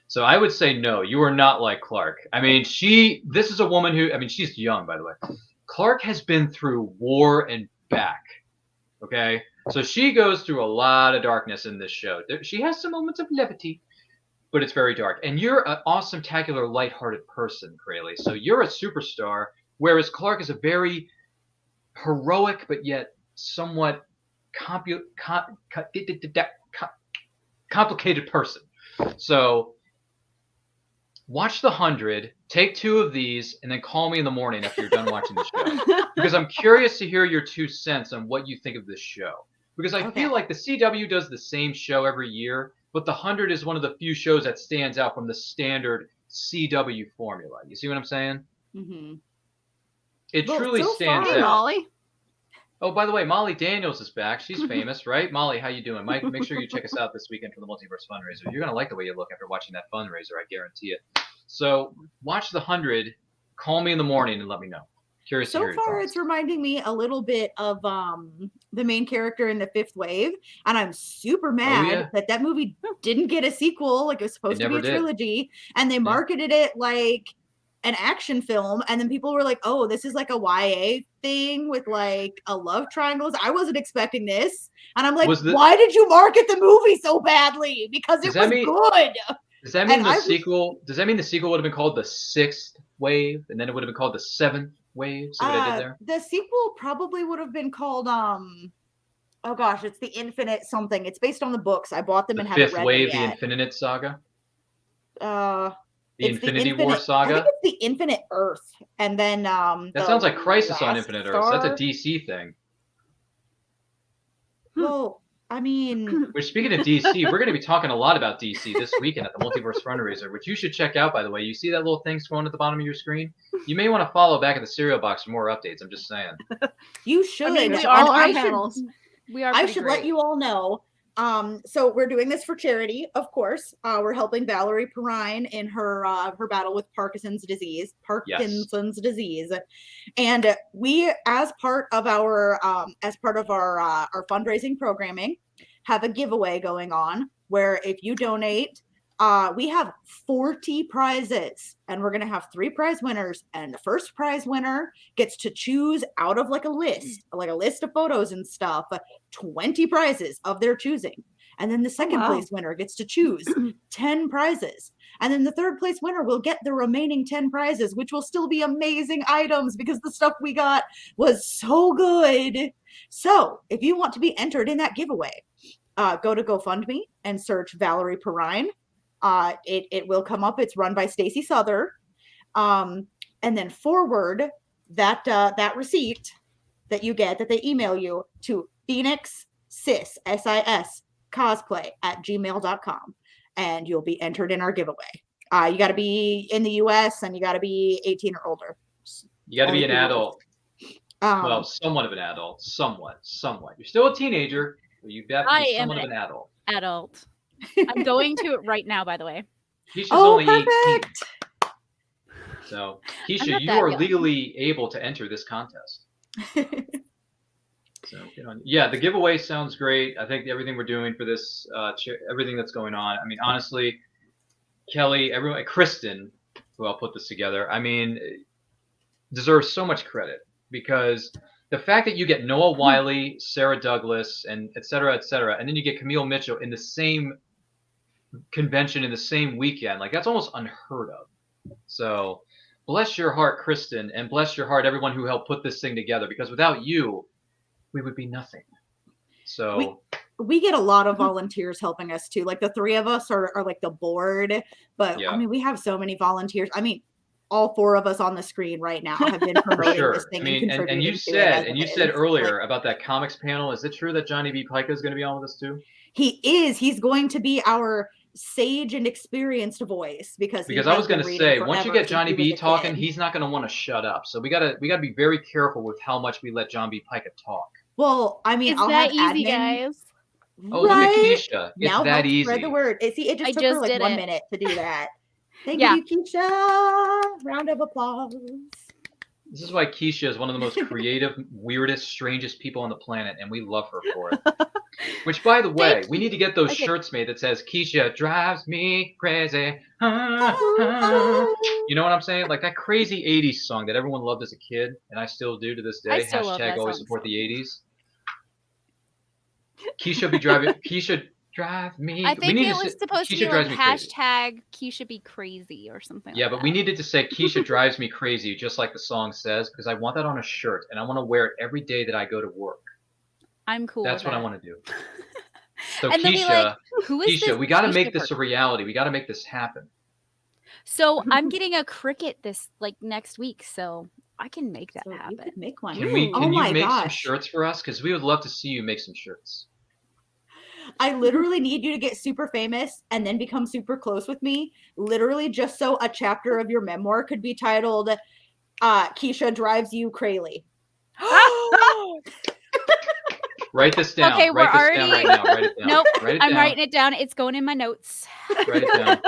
So I would say no, you are not like Clark. I mean, this is a woman who, I mean, she's young, by the way. Clark has been through war and back. Okay? So she goes through a lot of darkness in this show. She has some moments of levity, but it's very dark. And you're an awesome, tacular, lighthearted person, Crayley. So you're a superstar, whereas Clark is a very heroic, but yet somewhat complicated person. So watch the 100, take 2 of these, and then call me in the morning after you're done watching the show. Because I'm curious to hear your 2 cents on what you think of this show. Because I feel like the CW does the same show every year, but the 100 is one of the few shows that stands out from the standard CW formula. You see what I'm saying? Mm-hmm. It truly stands out. Hey, Molly. Oh, by the way, Molly Daniels is back. She's famous, right? Molly, how you doing? Mike, make sure you check us out this weekend for the Multiverse Funraiser. You're going to like the way you look after watching that fundraiser, I guarantee it. So watch the 100, call me in the morning, and let me know. Curious to hear your So far, thoughts. it's reminding me a little bit of the main character in The Fifth Wave, and I'm super mad that movie didn't get a sequel. Like, it was supposed to be a trilogy, and they marketed it like an action film, and then people were like, oh, this is like a YA thing with like a love triangle. I wasn't expecting this, and I'm like, why did you market the movie so badly? Because it was good. Does that mean sequel? Does that mean the sequel would have been called The Sixth Wave, and then it would have been called The Seventh Wave? See what I did there? The sequel probably would have been called oh gosh, it's the Infinite something. It's based on the books. I bought them and haven't read them yet. Fifth Wave, the Infinite Saga. The Infinity War Saga. I think it's the Infinite Earth, and then that sounds like Crisis on Infinite Earth. That's a DC thing. Well, I mean, we're speaking of DC. We're going to be talking a lot about DC this weekend at the Multiverse Funraiser, which you should check out. By the way, you see that little thing scrolling at the bottom of your screen? You may want to follow back in the cereal box for more updates. I'm just saying. You should. I mean, our panels. I should let you all know. So we're doing this for charity, of course. We're helping Valerie Perrine in her battle with Parkinson's disease. And we, as part of our fundraising programming, have a giveaway going on where if you donate, we have 40 prizes, and we're going to have 3 prize winners, and the first prize winner gets to choose out of like a list of photos and stuff, 20 prizes of their choosing. And then the second place winner gets to choose 10 prizes. And then the third place winner will get the remaining 10 prizes, which will still be amazing items because the stuff we got was so good. So if you want to be entered in that giveaway, go to GoFundMe and search Valerie Perrine. It will come up. It's run by Stacey Souther. And then forward that receipt that you get, that they email you to Phoenix Sis, SIS, cosplay@gmail.com, and you'll be entered in our giveaway. You got to be in the US and you got to be 18 or older. You got to be an adult. Well, somewhat of an adult. Somewhat. You're still a teenager, but you have to be somewhat of an adult. Adult. I'm going to it right now, by the way. Keisha's only 18. So, Keisha, you are legally able to enter this contest. So, yeah, the giveaway sounds great. I think everything we're doing for this, everything that's going on. I mean, honestly, Kelly, everyone, Kristen, who I'll put this together, I mean, deserves so much credit because the fact that you get Noah Wiley, Sarah Douglas, and et cetera, and then you get Camille Mitchell in the same convention in the same weekend, like that's almost unheard of. So bless your heart, Kristen, and bless your heart, everyone who helped put this thing together, because without you, we would be nothing. So we get a lot of volunteers helping us too. Like the three of us are like the board, but I mean, we have so many volunteers. I mean, all four of us on the screen right now have been promoting this thing and contributing and you to said, it. and you said earlier about that comics panel. Is it true that Johnny B. Pica is going to be on with us too? He is. He's going to be our sage and experienced voice because I was going to say, once you get Johnny B talking, he's not going to want to shut up. So we gotta be very careful with how much we let John B. Pica talk. Well, I mean, It's I'll that have easy, admin. guys. Oh, look at Keisha. It's Now that easy. Spread the word. See, it just took her like 1 minute to do that. Thank you, Keisha. Round of applause. This is why Keisha is one of the most creative, weirdest, strangest people on the planet, and we love her for it. Which, by the way, we need to get those shirts made that says, Keisha drives me crazy. You know what I'm saying? Like that crazy 80s song that everyone loved as a kid, and I still do to this day. Hashtag always support the 80s. Keisha drive me. I think it was supposed to be like hashtag Keisha be crazy or something. Yeah, but we needed to say Keisha drives me crazy, just like the song says, because I want that on a shirt, and I want to wear it every day that I go to work. I'm cool. That's what I want to do. So and Keisha, like, who is Keisha, this we got to Keisha make this person? a reality. We got to make this happen. So I'm getting a cricket this like next week, so I can make that happen. You could make one. Can you make some shirts for us? Because we would love to see you make some shirts. I literally need you to get super famous and then become super close with me. Literally, just so a chapter of your memoir could be titled "Keisha Drives You Crazy." Write this down. Okay, Write this down right now. Write it down. Nope, Write it I'm down. writing it down. It's going in my notes. Write it down.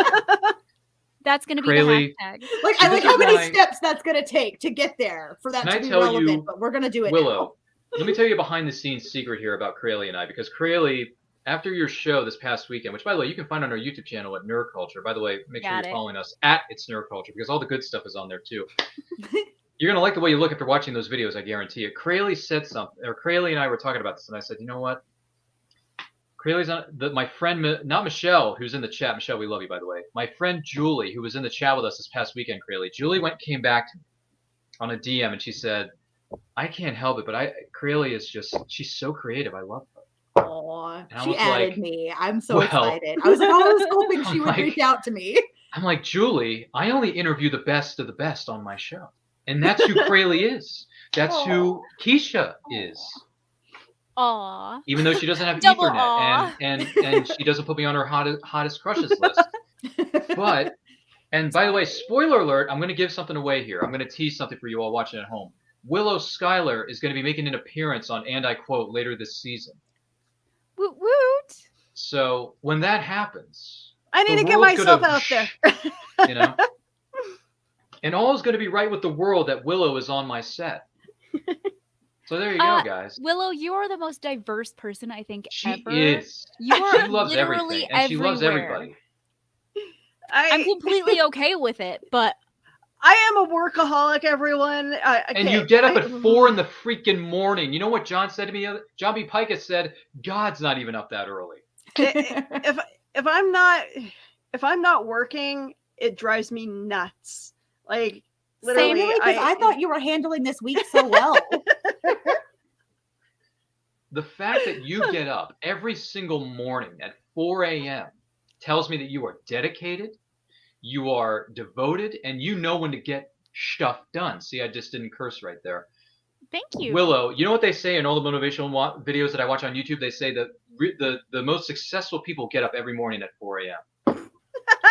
That's going to be Crazy. the hashtag. Like, I like how many steps that's going to take to get there for that Can to I be tell relevant, you, but we're going to do it Willow, let me tell you a behind-the-scenes secret here about Crayley and I, because Crayley, after your show this past weekend, which, by the way, you can find on our YouTube channel at Nerd Culture. By the way, make sure you're following us at It's Nerd Culture, because all the good stuff is on there, too. You're going to like the way you look after watching those videos, I guarantee it. Crayley said something, or Crayley and I were talking about this, and I said, you know what? Crayley's on my friend, not Michelle, who's in the chat. Michelle, we love you, by the way. My friend Julie, who was in the chat with us this past weekend, Crayley. Julie came back to me on a DM, and she said, I can't help it, but Crayley is just, she's so creative. I love her. Aw, And I she was added like, me. I'm so excited. I was like, I was hoping she would reach out to me. I'm like, Julie, I only interview the best of the best on my show. And that's who Crayley is. That's who Keisha is. Aw. Even though she doesn't have Double Ethernet aw. and she doesn't put me on her hottest crushes list. But, and by the way, spoiler alert, I'm going to give something away here. I'm going to tease something for you all watching at home. Willow Schuyler is going to be making an appearance on And I Quote later this season. Woot woot. So when that happens, I need to get myself out there. You know? And all is going to be right with the world that Willow is on my set. So there you go, guys. Willow, you are the most diverse person I think She ever. is. You are She loves literally everything, and she loves everywhere. everybody. I'm completely okay with it, but I am a workaholic, everyone. And you get up at 4 in the freaking morning. You know what John said to me? John B. Pica said, God's not even up that early. If I'm not working, it drives me nuts. Like literally, because I thought you were handling this week so well. The fact that you get up every single morning at 4 a.m. tells me that you are dedicated, you are devoted, and you know when to get stuff done. See, I just didn't curse right there. Thank you. Willow, you know what they say in all the motivational videos that I watch on YouTube? They say that the most successful people get up every morning at 4 a.m.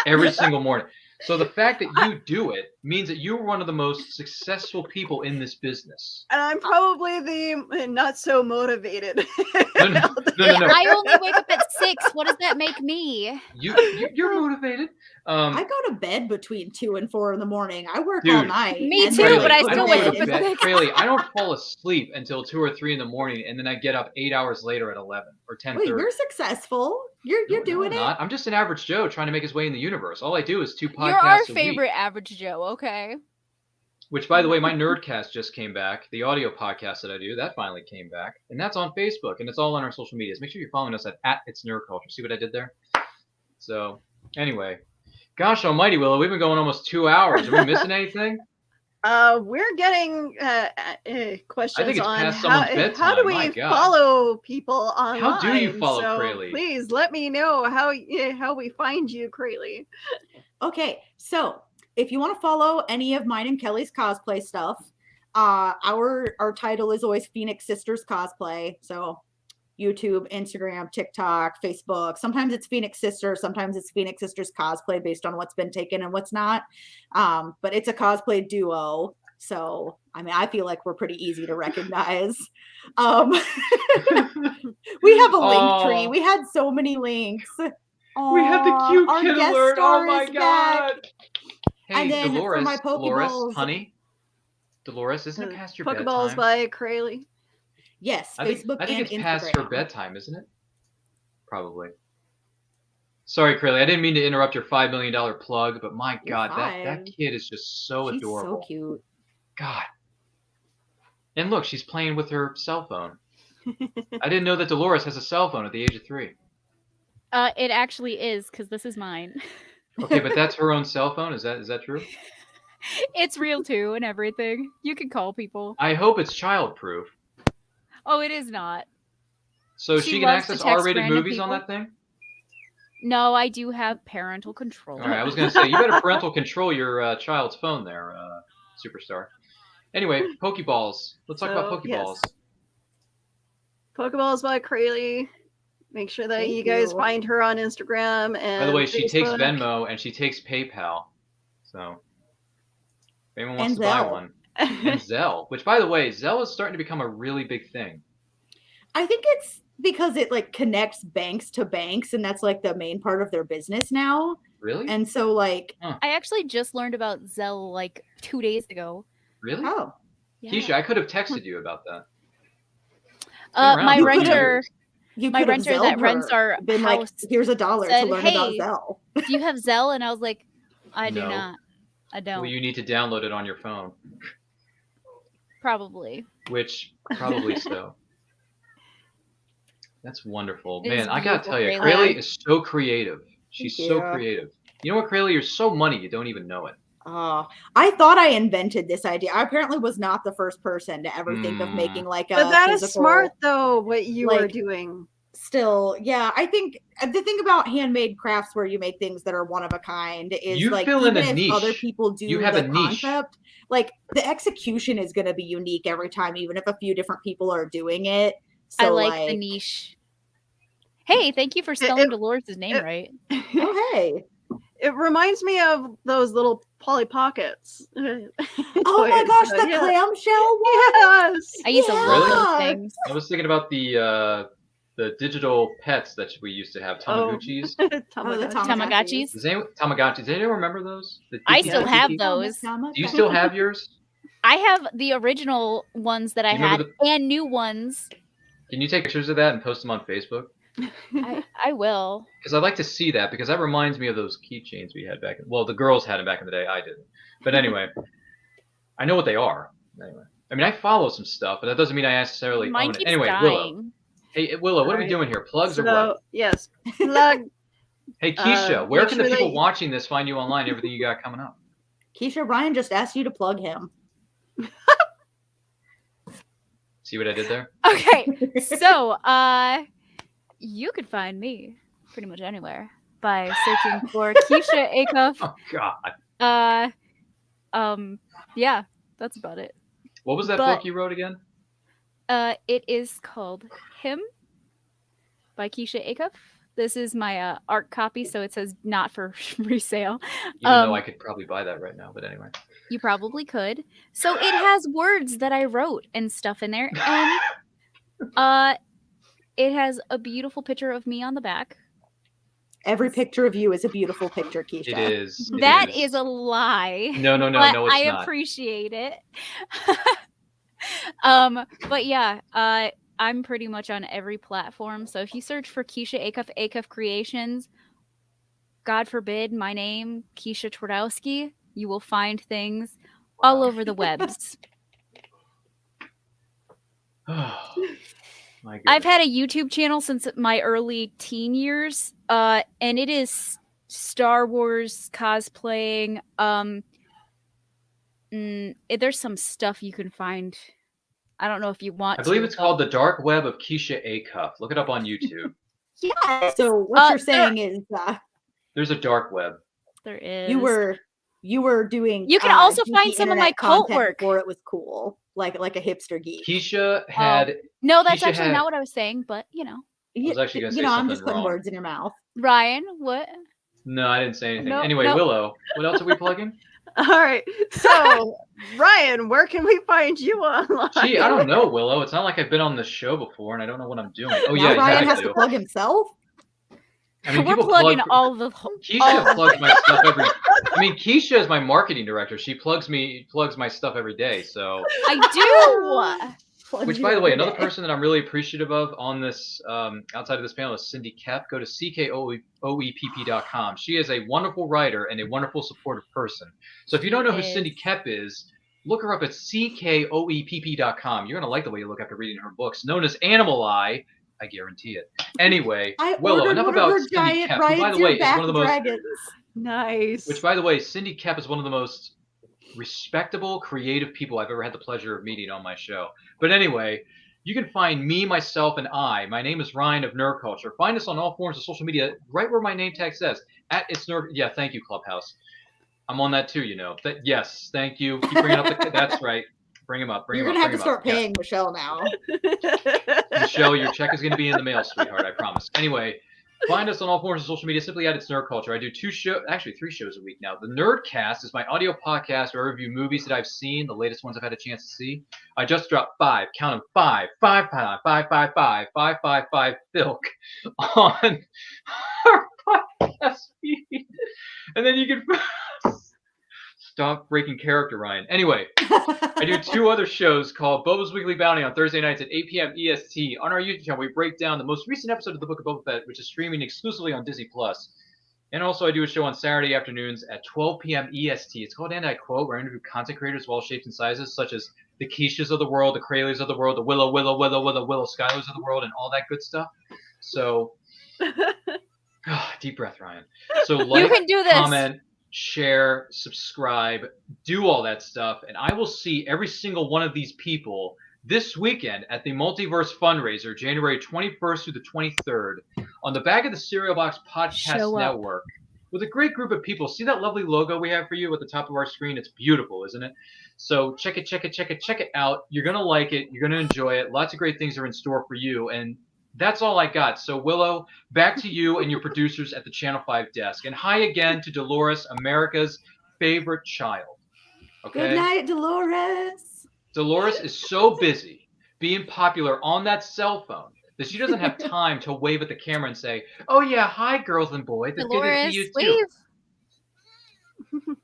Every single morning. So the fact that you do it means that you're one of the most successful people in this business. And I'm probably the not so motivated. No. I only wake up at 6. What does that make me? You're motivated. I go to bed between 2 and 4 in the morning. I work Dude, all night. Me and too, then but I go to still wake bed. up at 6. Crayley, I don't fall asleep until 2 or 3 in the morning, and then I get up 8 hours later at 11 or 10:30. Wait, you're successful. You're doing I'm it. not. I'm just an average Joe trying to make his way in the universe. All I do is 2 podcasts You're our a week. favorite average Joe, okay? Which, by the way, my Nerdcast just came back. The audio podcast that I do, that finally came back. And that's on Facebook, and it's all on our social medias. Make sure you're following us at It's Nerd Culture. See what I did there? So, anyway. Gosh almighty, Willow, we've been going almost 2 hours. Are we missing anything? We're getting questions on past someone's bedtime. how do My we God. follow people online. How do you follow so Krayley? Please let me know how we find you, Krayley. Okay, so if you want to follow any of mine and Kelly's cosplay stuff, our title is always Phoenix Sisters Cosplay. So YouTube, Instagram, TikTok, Facebook. Sometimes it's Phoenix Sisters, sometimes it's Phoenix Sisters Cosplay based on what's been taken and what's not. But it's a cosplay duo. So, I mean, I feel like we're pretty easy to recognize. We have a link tree. We had so many links. We have the cute our kid guest alert. star Oh my is God. back. Hey, And then Dolores, for my Dolores, Pokeballs, honey. Dolores, isn't it past your Pokeballs bedtime? by Krayley. Yes, I think Facebook and it's Instagram. past her bedtime, isn't it? Probably. Sorry, Krayley, I didn't mean to interrupt your $5 million plug, but my God, that fine. kid is just so She's adorable. so cute. God. And look, she's playing with her cell phone. I didn't know that Dolores has a cell phone at the age of 3. It actually is, because this is mine. Okay, but that's her own cell phone? Is that true? It's real too and everything. You can call people. I hope it's child-proof. Oh, it is not. So she can loves to access text R-rated random movies on people. that thing? No, I do have parental control. All right, I was going to say, you better parental control your child's phone there, superstar. Anyway, Pokeballs. Let's talk about Pokeballs. Yes. Pokeballs by Krayley. Make sure that Thank you guys you. find her on Instagram and By the way, she takes Facebook. Venmo and she takes PayPal. So, if anyone wants And to buy Zelle. one. And Zelle. Which, by the way, Zelle is starting to become a really big thing. I think it's because it like connects banks to banks, and that's like the main part of their business now. Really? And so like, I actually just learned about Zelle like 2 days ago. Really? oh, Yeah. Keisha, I could have texted you about that. around My for renter, you my could have renter that Zelled rents her, our been house like, here's $1 said, to learn "Hey, about Zelle. do you have Zelle?" And I was like, I do No. not. I don't. Well, you need to download it on your phone. Probably. Which, probably so. That's wonderful. It Man, is I gotta tell you, beautiful, Krayley Krayley. is so creative. She's so Yeah. creative. You know what, Krayley? You're so money, you don't even know it. I thought I invented this idea. I apparently was not the first person to ever think of making like a But that is physical, smart, though, what you are like, doing. Still, yeah, I think the thing about handmade crafts where you make things that are one of a kind is You like fill in even a if niche. other people do You have the a niche. concept, like the execution is going to be unique every time, even if a few different people are doing it. So I like the niche. Hey, thank you for spelling Dolores' name right. Oh, hey. It reminds me of those little Polly Pockets. Oh my gosh, the clamshell one? Yes. I used to love those things. I was thinking about the digital pets that we used to have, Tamagotchis. Tamagotchis. Tamagotchis. Does anyone remember those? I still have those. Do you still have yours? I have the original ones that I You remember had and new ones. Can you take pictures of that and post them on Facebook? I will. Because I'd like to see that, because that reminds me of those keychains we had back in, well, the girls had them back in the day. I didn't. But anyway, I know what they are. Anyway, I mean, I follow some stuff, but that doesn't mean I necessarily Mine own it. keeps Anyway, dying. Willow. Hey, Willow, what are we doing here? Plugs or what? Yes, plug. Hey, Keisha, where make can the sure people that- watching this find you online? Everything you got coming up? Keisha, Ryan just asked you to plug him. See what I did there? Okay, so you could find me pretty much anywhere by searching for Keisha Acuff. Oh God. Yeah, that's about it. What was that But- book you wrote again? It is called Him by Keisha Acuff. This is my art copy, so it says not for resale. Even though I could probably buy that right now, but anyway. You probably could. So it has words that I wrote and stuff in there, and it has a beautiful picture of me on the back. Every picture of you is a beautiful picture, Keisha. It is. It That is. is a lie. No, but it's I not. appreciate it. But yeah, I'm pretty much on every platform. So if you search for Keisha Acuff Creations, God forbid my name, Keisha Twardowski, you will find things all over the webs. My I've had a YouTube channel since my early teen years, and it is Star Wars cosplaying. There's some stuff you can find. I don't know if you want I believe to, it's called The Dark Web of Keisha Acuff. Look it up on YouTube. Yeah. So what you're saying is There's a dark web. There is. You were doing. You can also geeky find some of my internet cult content work before it was cool, like a hipster geek. Keisha had. No, that's Keisha actually had- not what I was saying, but you know. I was actually going to say I'm something just putting wrong. words in your mouth. Ryan, what? No, I didn't say anything. No, Anyway, no. Willow, what else are we plugging? All right. So, Ryan, where can we find you online? Gee, I don't know, Willow. It's not like I've been on the show before and I don't know what I'm doing. Oh, Now yeah, Ryan I has do. to plug himself. I mean, We're people plugging plug. all the. Keisha plugs my stuff every. I mean, Keisha is my marketing director. She plugs my stuff every day. So. I do. Which, by the way, another person that I'm really appreciative of on this, outside of this panel, is Cindy Kep. Go to ckoepp.com. She is a wonderful writer and a wonderful supportive person. So if you don't know who Cindy Kep is, look her up at ckoepp.com. You're going to like the way you look after reading her books, known as Animal Eye. I guarantee it. Anyway, Willow, enough about Cindy Kep, who, by the way, is one of the most... Nice. Which, by the way, Cindy Kep is one of the most respectable, creative people I've ever had the pleasure of meeting on my show. But anyway, you can find me, myself, and I. My name is Ryan of Nerd Culture. Find us on all forms of social media, right where my name tag says, @itsnerd. Yeah, thank you, Clubhouse. I'm on that too, you know. Yes, thank you. Keep bringing up the... That's right. Bring him up. You're gonna have to start paying Michelle now. Michelle, your check is going to be in the mail, sweetheart. I promise. Anyway, find us on all forms of social media. Simply @It's Nerd Culture. I do 3 shows a week now. The Nerdcast is my audio podcast where I review movies that I've seen, the latest ones I've had a chance to see. I just dropped 5, count them, 5 Filk on our podcast feed. And then you can stop breaking character, Ryan. Anyway, I do 2 other shows called Boba's Weekly Bounty on Thursday nights at 8 p.m. EST. On our YouTube channel, we break down the most recent episode of the Book of Boba Fett, which is streaming exclusively on Disney+. And also I do a show on Saturday afternoons at 12 p.m. EST. It's called And I Quote, where I interview content creators of all shapes and sizes, such as the Keishas of the world, the Krayleys of the world, the Willow Skylers of the world, and all that good stuff. So, deep breath, Ryan. So like, you can do this. Comment, share, subscribe, do all that stuff, and I will see every single one of these people this weekend at the Multiverse Funraiser, January 21st through the 23rd, on the Back of the Cereal Box Podcast Network, with a great group of people. See that lovely logo we have for you at the top of our screen? It's beautiful, isn't it? So check it out. You're going to like it. You're going to enjoy it. Lots of great things are in store for you, and that's all I got. So, Willow, back to you and your producers at the Channel 5 desk. And hi again to Dolores, America's favorite child. Okay? Good night, Dolores. Dolores is so busy being popular on that cell phone that she doesn't have time to wave at the camera and say, "Oh, yeah, hi, girls and boys. It's good to see you, too."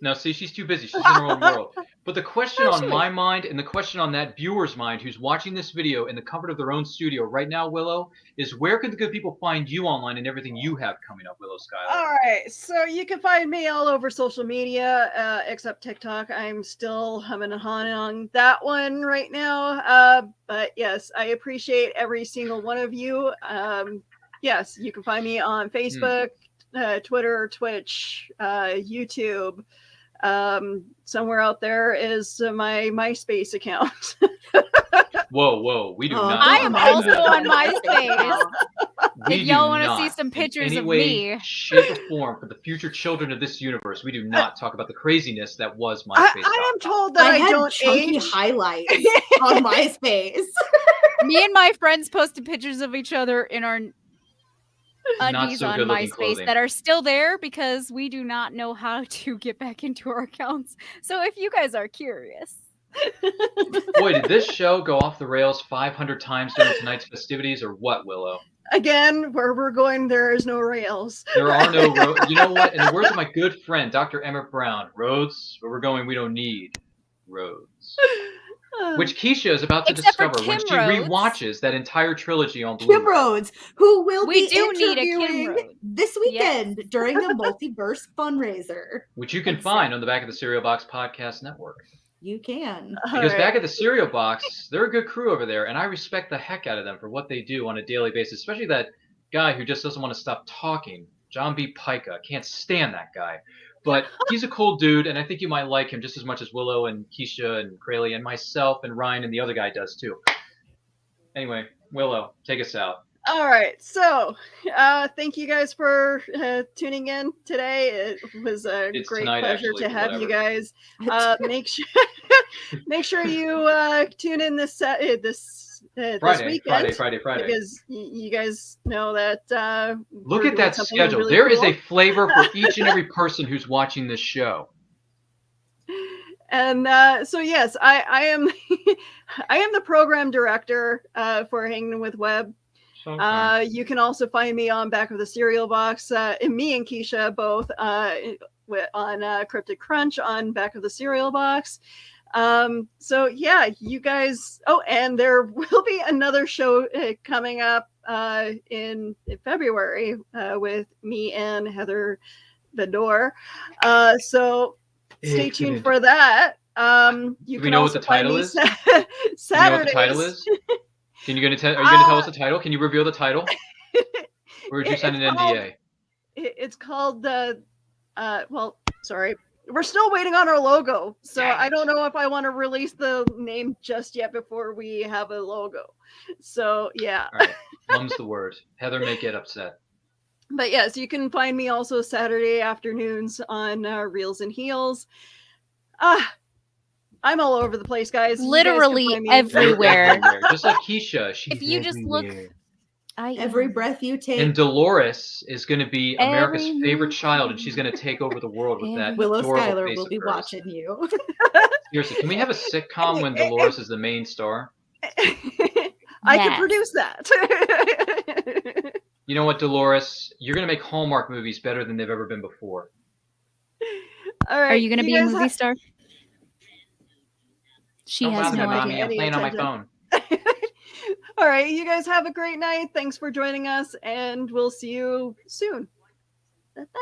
No, see, she's too busy. She's in her own world. But the question on my mind and the question on that viewer's mind who's watching this video in the comfort of their own studio right now, Willow, is where could the good people find you online and everything you have coming up, Willow Skylar? All right. So you can find me all over social media, except TikTok. I'm still humming and hawing on that one right now. But yes, I appreciate every single one of you. Yes, you can find me on Facebook, Twitter, Twitch, YouTube. Somewhere out there is my MySpace account. Whoa, we do not. I am also on MySpace. If y'all want to see some pictures of me, shape, or form for the future children of this universe, we do not talk about the craziness that was MySpace. I am told that I don't chunky age. highlights on MySpace. me and my friends posted pictures of each other in our undies so on good-looking MySpace clothing. that are still there because we do not know how to get back into our accounts. So if you guys are curious. Boy, did this show go off the rails 500 times during tonight's festivities, or what, Willow? Again, where we're going, there is no rails. There are no roads. You know what? In the words of my good friend, Dr. Emmett Brown, roads, where we're going, we don't need roads. Which Keisha is about to discover when she rewatches that entire trilogy on Blu-ray. Kim Rhodes, who will We be do need a Kim interviewing Rhodes. this weekend during the Multiverse Funraiser. Which you can find on the Back of the Cereal Box Podcast Network. You can. Because Back of the Cereal Box, they're a good crew over there, and I respect the heck out of them for what they do on a daily basis, especially that guy who just doesn't want to stop talking, John B. Pica. Can't stand that guy. But he's a cool dude, and I think you might like him just as much as Willow and Keisha and Krayley and myself and Ryan and the other guy does too. Anyway, Willow, take us out. All right, so thank you guys for tuning in today. It was a great tonight, pleasure actually, to have you whatever. guys. Make sure you tune in this weekend. Friday. Because you guys know that. Look we're at doing that something schedule. really There is cool. a flavor for each and every person who's watching this show. And so yes, I am I am the program director for Hanging with Web. You can also find me on Back of the Cereal Box. And me and Keisha both on Cryptic Crunch on Back of the Cereal Box. So yeah, you guys. Oh, and there will be another show coming up in February with me and Heather Bedore. So stay tuned for that. You Do we can know what also the title find me is? Do we know what the Saturdays. title is? Are you going to tell us the title? Can you reveal the title? Or did you sign an NDA? It's called well, sorry. We're still waiting on our logo. So I don't know if I want to release the name just yet before we have a logo. So yeah. All right. Mum's the word. Heather may get upset. But yes, you can find me also Saturday afternoons on Reels and Heels. I'm all over the place, guys. You guys can Literally find me everywhere. Just like Keisha. She's If you just look, Every breath you take. And Dolores is going to be America's favorite child, and she's going to take over the world with that Willow adorable Schuyler face will of be hers. watching you. Seriously, can we have a sitcom when Dolores is the main star? I can produce that. You know what, Dolores? You're going to make Hallmark movies better than they've ever been before. All right. Are you going to be a guys movie star? She Don't has bother no me, Mommy. idea. I'm playing on my phone. All right. You guys have a great night. Thanks for joining us, and we'll see you soon. Bye-bye.